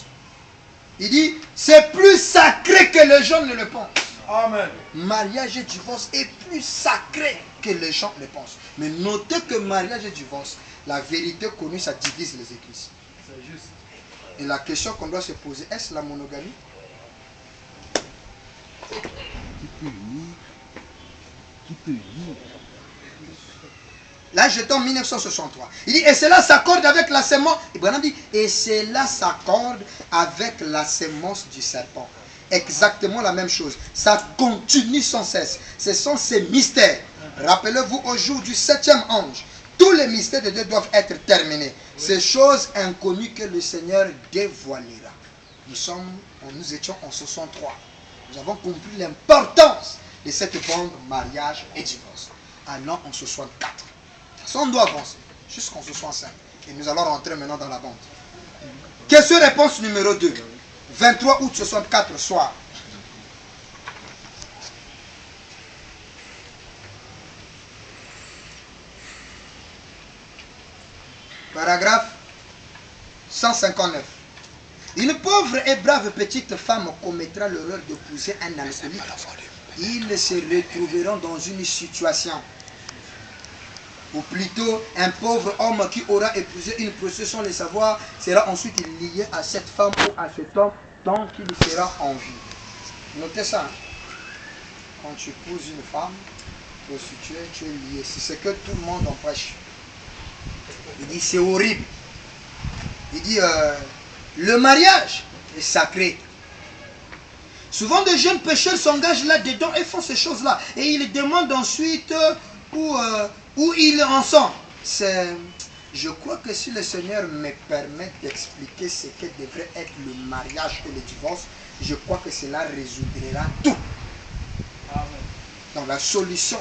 Il dit, c'est plus sacré que les gens ne le pensent. Amen. Mariage et divorce est plus sacré que les gens le pensent. Mais notez que mariage et divorce, la vérité connue, ça divise les églises. C'est juste. Et la question qu'on doit se poser, est-ce la monogamie? Qui peut unir? Là, j'étais en 1963. Il dit, et cela s'accorde avec la sémence. Ibrahim dit, et cela s'accorde avec la sémence du serpent. Exactement la même chose. Ça continue sans cesse. Ce sont ces mystères. Rappelez-vous, au jour du 7e ange, tous les mystères de Dieu doivent être terminés. Ces choses inconnues que le Seigneur dévoilera. Nous étions en 63. Nous avons compris l'importance de cette bande mariage et divorce. Allons en 64. On doit avancer jusqu'en 65. Et nous allons rentrer maintenant dans la bande. Question-réponse numéro 2. 23 août 64 soir. Paragraphe 159. Une pauvre et brave petite femme commettra l'erreur d'épouser un alcoolique. Ils se retrouveront dans une situation, ou plutôt un pauvre homme qui aura épousé une prostituée sans le savoir sera ensuite lié à cette femme ou à cet homme tant qu'il sera en vie. Notez ça. Hein? Quand tu épouses une femme prostituée, tu es lié. C'est ce que tout le monde en prêche. Il dit c'est horrible. Il dit le mariage est sacré. Souvent de jeunes pécheurs s'engagent là-dedans et font ces choses-là. Et ils demandent ensuite où ils en sont. Je crois que si le Seigneur me permet d'expliquer ce que devrait être le mariage et le divorce, je crois que cela résoudra tout. Amen. Donc la solution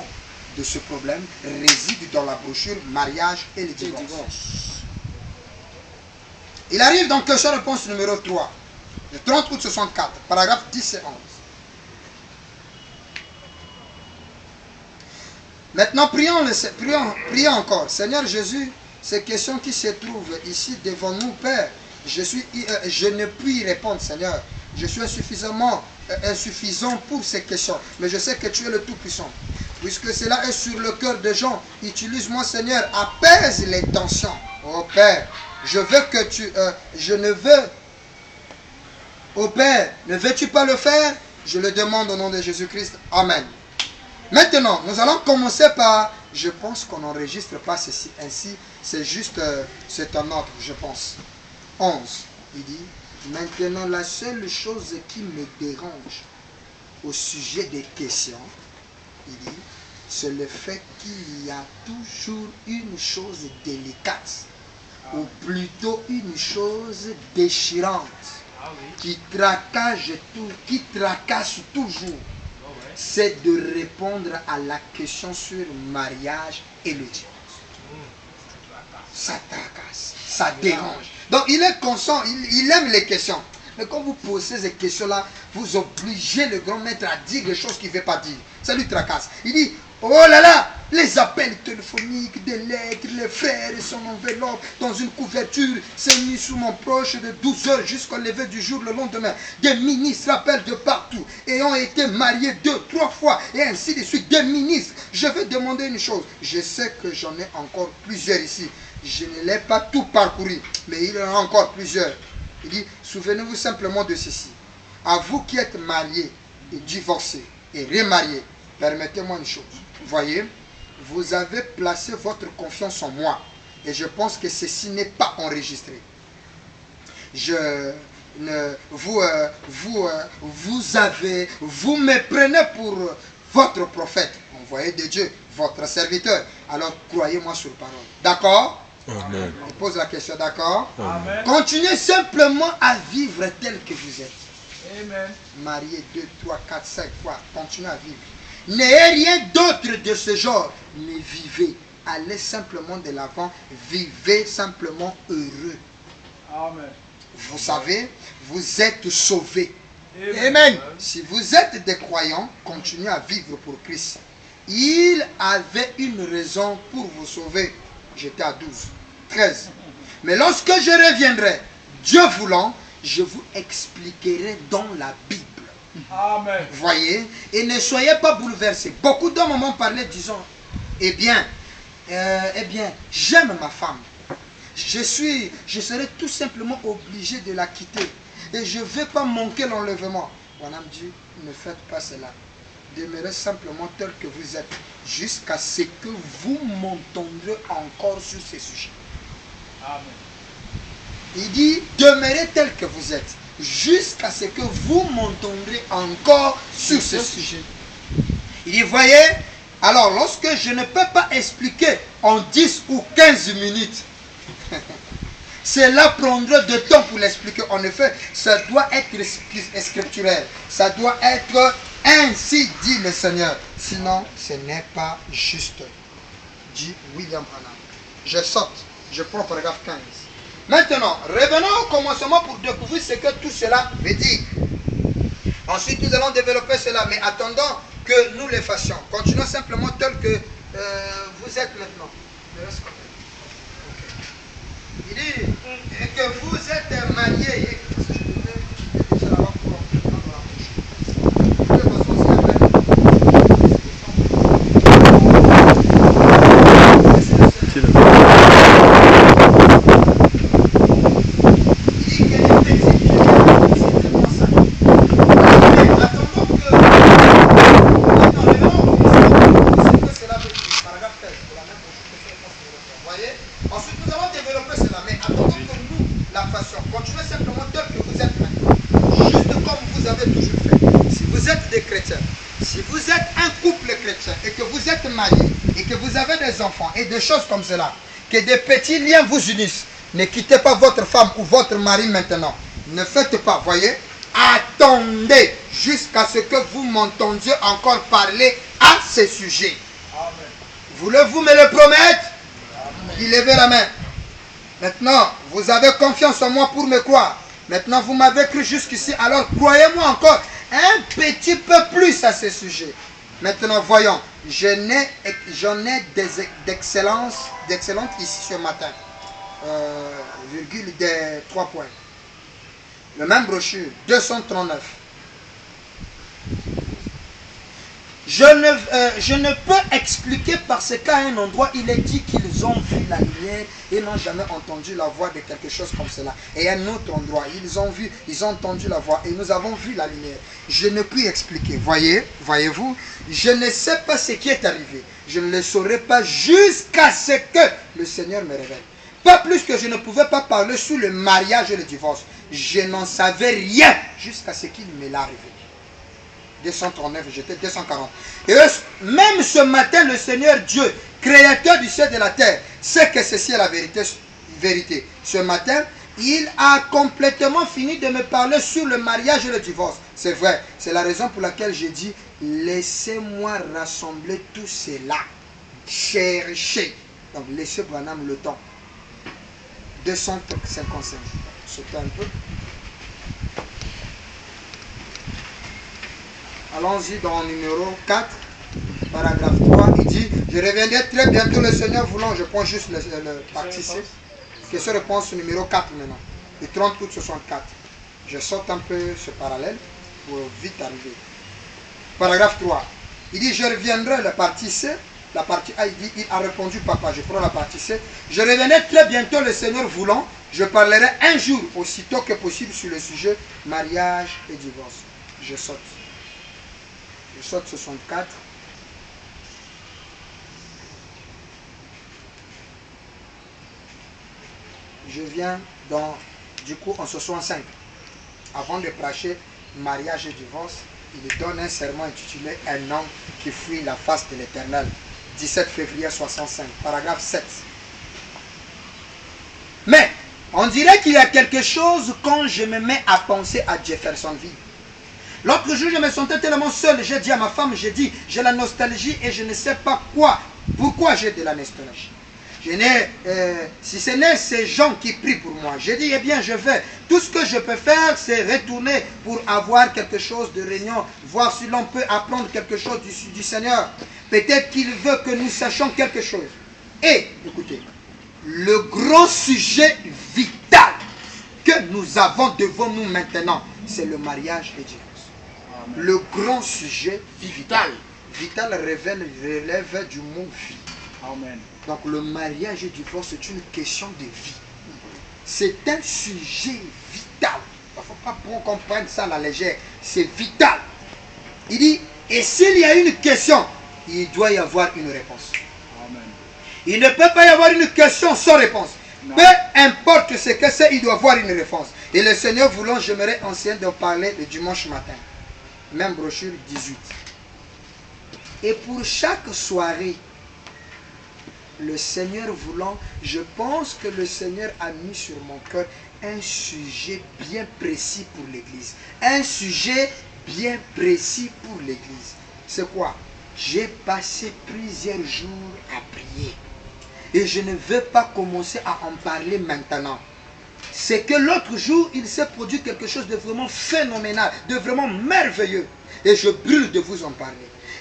de ce problème réside dans la brochure mariage et le divorce. Il arrive dans question-réponse numéro 3, le 30 août 64, paragraphe 10 et 11. Maintenant, prions encore. Seigneur Jésus, ces questions qui se trouvent ici devant nous, Père, je ne puis répondre, Seigneur. Je suis insuffisant pour ces questions. Mais je sais que tu es le Tout-Puissant. Puisque cela est sur le cœur des gens, utilise-moi, Seigneur, apaise les tensions. Oh Père, oh Père, ne veux-tu pas le faire? Je le demande au nom de Jésus-Christ. Amen. Maintenant, nous allons commencer par, je pense qu'on n'enregistre pas ceci ainsi, c'est juste, c'est un ordre, je pense. 11, il dit, maintenant la seule chose qui me dérange au sujet des questions, il dit, c'est le fait qu'il y a toujours une chose délicate, ou plutôt une chose déchirante, qui tracasse toujours. C'est de répondre à la question sur le mariage et le divorce. Ça tracasse, ça dérange. Donc il est conscient, il aime les questions. Mais quand vous posez ces questions-là, vous obligez le grand maître à dire des choses qu'il ne veut pas dire. Ça lui tracasse. Il dit, oh là là, les appels téléphoniques, des lettres, les frères et son enveloppe dans une couverture, c'est mis sous mon proche de 12 heures jusqu'au lever du jour le lendemain. Des ministres appellent de partout et ont été mariés 2, 3 fois et ainsi de suite. Des ministres. Je vais demander une chose. Je sais que j'en ai encore plusieurs ici. Je ne l'ai pas tout parcouru, mais il y en a encore plusieurs. Il dit, souvenez-vous simplement de ceci. À vous qui êtes mariés et divorcés et remariés, permettez-moi une chose. Voyez, vous avez placé votre confiance en moi. Et je pense que ceci n'est pas enregistré. Vous me prenez pour votre prophète. envoyé de Dieu, votre serviteur. Alors croyez-moi sur parole. D'accord? Amen. Je pose la question, d'accord? Amen. Continuez simplement à vivre tel que vous êtes. Amen. Marié 2, 3, 4, 5 fois. Continuez à vivre. N'ayez rien d'autre de ce genre. Mais vivez. Allez simplement de l'avant. Vivez simplement heureux. Amen. Vous savez, vous êtes sauvés. Amen. Amen. Si vous êtes des croyants, continuez à vivre pour Christ. Il avait une raison pour vous sauver. J'étais à 12, 13. Mais lorsque je reviendrai, Dieu voulant, je vous expliquerai dans la Bible. Amen. Voyez, et ne soyez pas bouleversés. Beaucoup d'hommes m'ont parlé disant, eh bien, j'aime ma femme. Je serai tout simplement obligé de la quitter. Et je ne vais pas manquer l'enlèvement. Mon âme dit, ne faites pas cela. Demeurez simplement tel que vous êtes, jusqu'à ce que vous m'entendrez encore sur ces sujets. Amen. Il dit, demeurez tel que vous êtes, jusqu'à ce que vous m'entendrez encore sur ce sujet. Il dit, voyez, alors lorsque je ne peux pas expliquer en 10 ou 15 minutes, cela prendra de temps pour l'expliquer. En effet, ça doit être scripturel. Ça doit être ainsi dit le Seigneur. Sinon, ce n'est pas juste. Dit William Branham. Je saute. Je prends paragraphe 15. Maintenant, revenons au commencement pour découvrir ce que tout cela veut dire. Ensuite, nous allons développer cela. Mais attendant que nous le fassions. Continuons simplement tel que vous êtes maintenant. Il dit que vous êtes mariés. Enfants et des choses comme cela, que des petits liens vous unissent. Ne quittez pas votre femme ou votre mari maintenant. Ne faites pas, voyez. Attendez jusqu'à ce que vous m'entendiez encore parler à ce sujet. Voulez-vous me le promettre? Il levez la main. Maintenant, vous avez confiance en moi pour me croire. Maintenant, vous m'avez cru jusqu'ici, alors croyez-moi encore un petit peu plus à ce sujet. Maintenant, voyons, j'en ai d'excellentes ici ce matin. Virgule des 3 points. Le même brochure, 239. Je ne peux expliquer parce qu'à un endroit, il est dit qu'ils ont vu la lumière et n'ont jamais entendu la voix de quelque chose comme cela. Et à un autre endroit, ils ont entendu la voix et nous avons vu la lumière. Je ne puis expliquer. Voyez-vous, je ne sais pas ce qui est arrivé. Je ne le saurai pas jusqu'à ce que le Seigneur me révèle. Pas plus que je ne pouvais pas parler sur le mariage et le divorce. Je n'en savais rien jusqu'à ce qu'il me l'a révélé. 239, j'étais 240. Et même ce matin, le Seigneur Dieu, créateur du ciel et de la terre, sait que ceci est la vérité. Ce matin, il a complètement fini de me parler sur le mariage et le divorce. C'est vrai, c'est la raison pour laquelle j'ai dit, laissez-moi rassembler tout cela. Cherchez. Donc laissez Branham le temps. 255. C'était un peu. Allons-y dans le numéro 4, paragraphe 3. Il dit, je reviendrai très bientôt le Seigneur voulant. Je prends juste le partie C. Question-réponse numéro 4 maintenant. Le 30 août 64. Je saute un peu ce parallèle pour vite arriver. Paragraphe 3. Il dit, je reviendrai la partie C. La partie A, il dit, il a répondu, papa, je prends la partie C. Je reviendrai très bientôt le Seigneur voulant. Je parlerai un jour, aussitôt que possible, sur le sujet mariage et divorce. Je saute. Je saute 64. Je viens dans, du coup, en 65. Avant de prêcher mariage et divorce, il donne un serment intitulé « Un homme qui fuit la face de l'Éternel », 17 février 65, paragraphe 7. Mais, on dirait qu'il y a quelque chose quand je me mets à penser à Jeffersonville. L'autre jour, je me sentais tellement seul, j'ai dit à ma femme, j'ai la nostalgie et je ne sais pas pourquoi j'ai de la nostalgie. Si ce n'est ces gens qui prient pour moi, j'ai dit, eh bien, je vais. Tout ce que je peux faire, c'est retourner pour avoir quelque chose de réunion, voir si l'on peut apprendre quelque chose du Seigneur. Peut-être qu'il veut que nous sachions quelque chose. Et, écoutez, le grand sujet vital que nous avons devant nous maintenant, c'est le mariage et divorce. Le grand sujet vital. Vital relève du mot vie. Amen. Donc le mariage et le divorce, c'est une question de vie. C'est un sujet vital. Il ne faut pas qu'on prenne ça à la légère. C'est vital. Il dit, et s'il y a une question, il doit y avoir une réponse. Amen. Il ne peut pas y avoir une question sans réponse. Non. Peu importe ce que c'est, il doit y avoir une réponse. Et le Seigneur voulant, j'aimerais enseigner de parler le dimanche matin. Même brochure 18. Et pour chaque soirée, le Seigneur voulant, je pense que le Seigneur a mis sur mon cœur un sujet bien précis pour l'Église. Un sujet bien précis pour l'Église. C'est quoi? J'ai passé plusieurs jours à prier. Et je ne veux pas commencer à en parler maintenant. C'est que l'autre jour, il s'est produit quelque chose de vraiment phénoménal, de vraiment merveilleux. Et je brûle de vous en parler.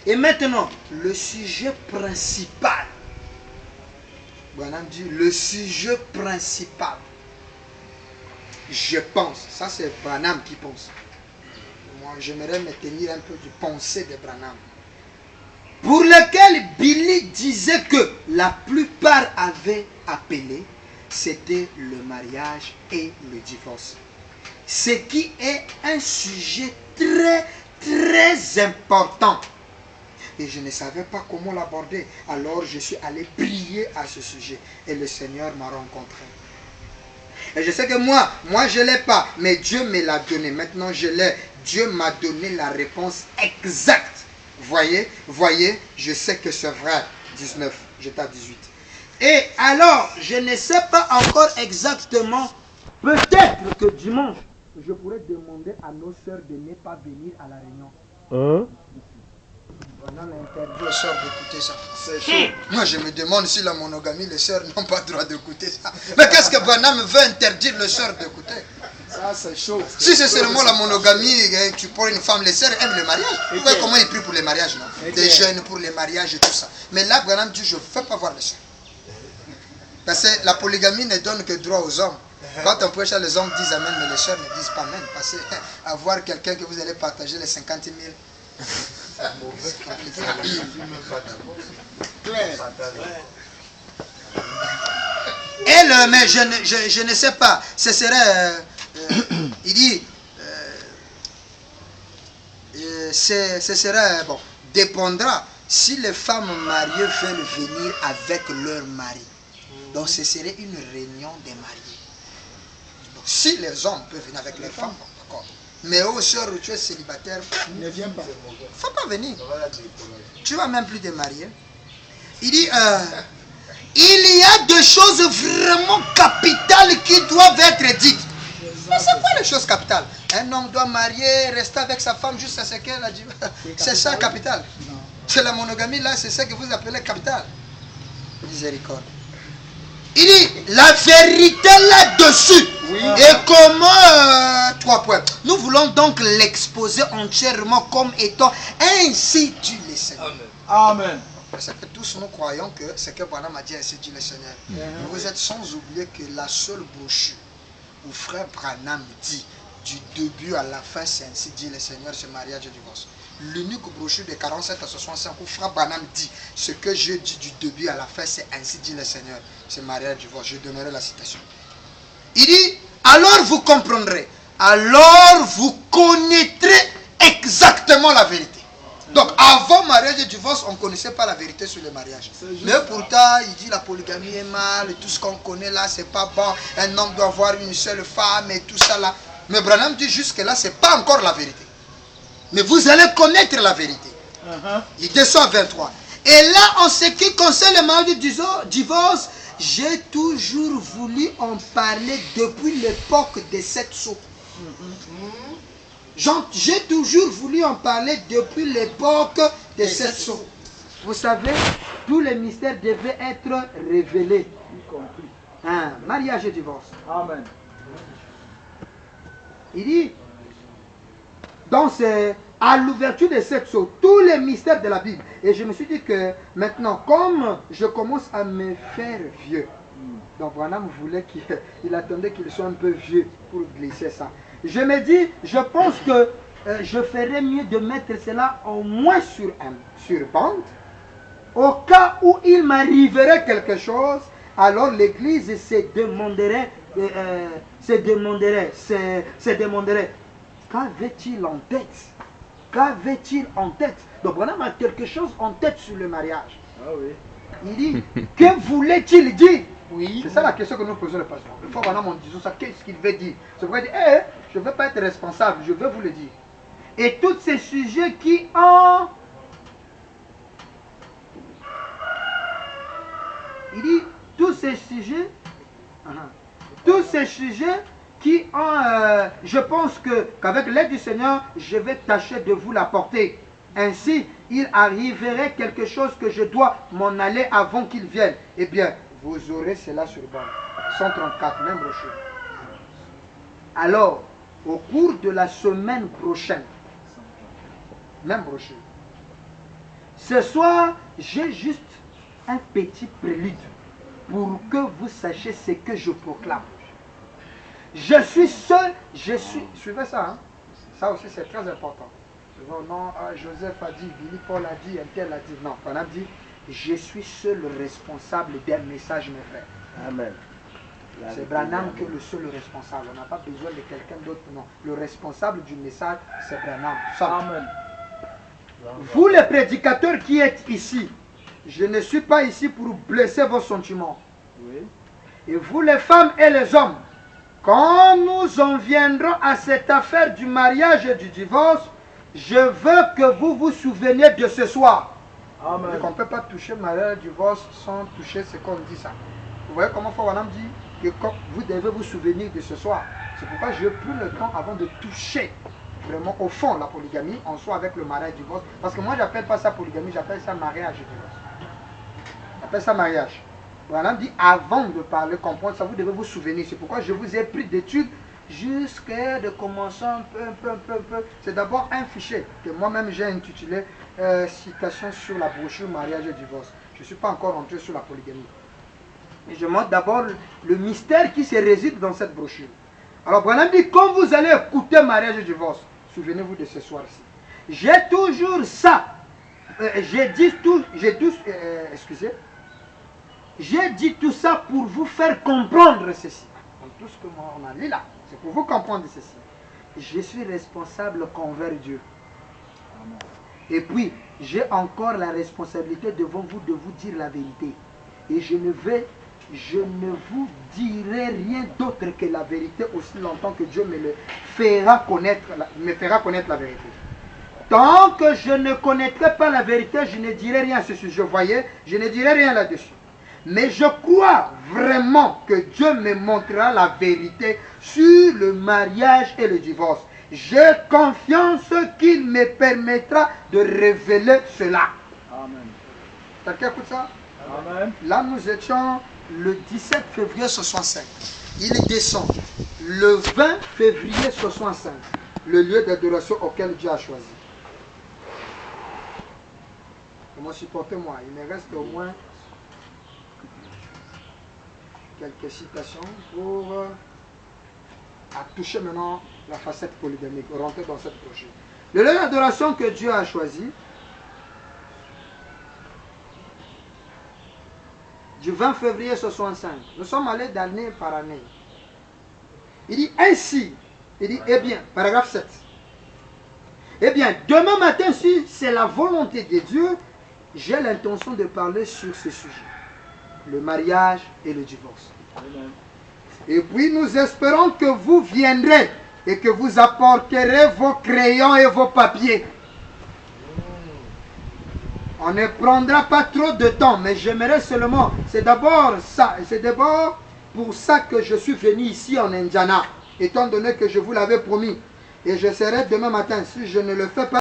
Et maintenant, le sujet principal. Branham dit, le sujet principal. Je pense, ça c'est Branham qui pense. Moi, j'aimerais me tenir un peu du pensée de Branham. Pour lequel Billy disait que la plupart avaient appelé, c'était le mariage et le divorce. Ce qui est un sujet très, très important. Et je ne savais pas comment l'aborder. Alors je suis allé prier à ce sujet. Et le Seigneur m'a rencontré. Et je sais que moi je ne l'ai pas. Mais Dieu me l'a donné. Maintenant je l'ai. Dieu m'a donné la réponse exacte. Voyez, je sais que c'est vrai. 19, j'étais à 18. Et alors, je ne sais pas encore exactement. Peut-être que dimanche, je pourrais demander à nos sœurs de ne pas venir à la réunion. On a interdit aux sœurs d'écouter ça. C'est chaud. Moi, je me demande si la monogamie, les sœurs n'ont pas le droit d'écouter ça. Mais qu'est-ce que Branham veut interdire les sœurs d'écouter? Ça, c'est chaud. Si c'est seulement la monogamie, tu prends une femme, les sœurs aiment le mariage. Vous voyez comment ils prient pour les mariages, non? Des jeunes pour les mariages et tout ça. Mais là, Branham dit, je ne veux pas voir les sœurs. Parce que la polygamie ne donne que droit aux hommes. Quand on prêche, les hommes disent amen, mais les sœurs ne disent pas amen. Parce que avoir quelqu'un que vous allez partager les 50 000... Mais je ne sais pas. Ce serait... il dit... ce serait... Bon, dépendra si les femmes mariées veulent venir avec leur mari. Donc ce serait une réunion des mariés. Donc, si les hommes peuvent venir avec leurs femmes, d'accord. Mais aux sœurs, tu es célibataire, ne viens pas. Il ne faut pas venir. Tu ne vas même plus te marier. Il dit, il y a des choses vraiment capitales qui doivent être dites. Mais c'est quoi les choses capitales? Un homme doit marier, rester avec sa femme jusqu'à ce qu'elle a dit. C'est ça capital. C'est la monogamie là, c'est ça que vous appelez capital. Miséricorde. Il dit la vérité là-dessus. Oui. Et comment 3 points. Nous voulons donc l'exposer entièrement comme étant ainsi dit le Seigneur. Amen. Parce que tous nous croyons que ce que Branham a dit ainsi dit le Seigneur. Vous êtes sans oublier que la seule brochure où frère Branham dit du début à la fin, c'est ainsi dit le Seigneur, ce mariage et divorce. L'unique brochure de 47 à 65 où frère Branham dit ce que je dis du début à la fin, c'est ainsi dit le Seigneur, ce mariage et divorce. Je donnerai la citation. Il dit, alors vous comprendrez, alors vous connaîtrez exactement la vérité. Donc avant mariage et divorce, on ne connaissait pas la vérité sur le mariage. Mais pourtant, il dit la polygamie est mal, tout ce qu'on connaît là, c'est pas bon. Un homme doit avoir une seule femme et tout ça là. Mais Branham dit jusque là, c'est pas encore la vérité. Mais vous allez connaître la vérité. Il descend à 23. Et là, en ce qui concerne le mariage du divorce, j'ai toujours voulu en parler depuis l'époque des 7 sceaux. J'ai toujours voulu en parler depuis l'époque des 7 sceaux. Vous savez, tous les mystères devaient être révélés. Mariage et divorce. Amen. Il dit, à l'ouverture des 7 sceaux, tous les mystères de la Bible. Et je me suis dit que maintenant, comme je commence à me faire vieux, donc Branham voulait qu'il attendait qu'il soit un peu vieux pour glisser ça. Je me dis, je pense que je ferais mieux de mettre cela au moins sur bande. Au cas où il m'arriverait quelque chose, alors l'Église se demanderait, qu'avait-il en tête? Qu'avait-il en tête? Donc Branham a quelque chose en tête sur le mariage. Ah oui. Il dit, que voulait-il dire? Oui. C'est ça la question que nous posons le pasteur. Une fois Branham en disant ça, qu'est-ce qu'il veut dire? C'est pour dire, je ne veux pas être responsable, je veux vous le dire. Et tous ces sujets qui ont... Il dit, tous ces sujets qui ont... je pense qu'avec l'aide du Seigneur, je vais tâcher de vous l'apporter. Ainsi, il arriverait quelque chose que je dois m'en aller avant qu'il vienne. Eh bien, vous aurez cela sur bande. 134, même brochure. Alors, au cours de la semaine prochaine, même brochure. Ce soir, j'ai juste un petit prélude pour que vous sachiez ce que je proclame. Je suis seul, suivez ça, hein? Ça aussi c'est très important. Non, Joseph a dit, Billy Paul a dit, un tel a dit. Non, on a dit, je suis seul responsable d'un message, mes frères. Amen. C'est Branham qui est le seul responsable. On n'a pas besoin de quelqu'un d'autre, non. Le responsable du message, c'est Branham. Amen. Vous les prédicateurs qui êtes ici, je ne suis pas ici pour blesser vos sentiments. Oui. Et vous les femmes et les hommes, quand nous en viendrons à cette affaire du mariage et du divorce, je veux que vous vous souveniez de ce soir. Amen. Et qu'on ne peut pas toucher le mariage et le divorce sans toucher ce qu'on dit ça. Vous voyez comment Fouanam dit que vous devez vous souvenir de ce soir. C'est pourquoi je prends le temps avant de toucher vraiment au fond la polygamie, en soi avec le mariage et le divorce. Parce que moi je n'appelle pas ça polygamie, j'appelle ça mariage et divorce. J'appelle ça mariage. Voilà, dit avant de parler, comprendre ça, vous devez vous souvenir. C'est pourquoi je vous ai pris d'études jusqu'à de commencer un peu. C'est d'abord un fichier que moi-même j'ai intitulé citation sur la brochure mariage et divorce. Je ne suis pas encore entré sur la polygamie. Et je montre d'abord le mystère qui se réside dans cette brochure. Alors Branham dit, quand vous allez écouter mariage et divorce, souvenez-vous de ce soir-ci. J'ai toujours ça. J'ai dit tout ça pour vous faire comprendre ceci. Donc, tout ce qu'on a lu là, c'est pour vous comprendre ceci. Je suis responsable envers Dieu. Amen. Et puis, j'ai encore la responsabilité devant vous de vous dire la vérité. Et je ne vous dirai rien d'autre que la vérité aussi longtemps que Dieu me fera connaître la vérité. Tant que je ne connaîtrai pas la vérité, je ne dirai rien à ce sujet. Vous voyez, je ne dirai rien là-dessus. Mais je crois vraiment que Dieu me montrera la vérité sur le mariage et le divorce. J'ai confiance qu'il me permettra de révéler cela. Amen. Quelqu'un écoute ça? Amen. Là, nous étions le 17 février 65. Il descend le 20 février 65, le lieu d'adoration auquel Dieu a choisi. Comment supportez-moi? Il me reste au moins quelques citations pour toucher maintenant la facette polygamique, rentrer dans cette brochure. Le lieu d'adoration que Dieu a choisi, du 20 février 65, nous sommes allés d'année par année. Il dit ainsi, il dit, eh bien, paragraphe 7. Eh bien, demain matin, si c'est la volonté de Dieu, j'ai l'intention de parler sur ce sujet. Le mariage et le divorce. Amen. Et puis nous espérons que vous viendrez et que vous apporterez vos crayons et vos papiers. On ne prendra pas trop de temps, mais j'aimerais seulement, c'est d'abord ça, c'est d'abord pour ça que je suis venu ici en Indiana, étant donné que je vous l'avais promis. Et je serai demain matin, si je ne le fais pas,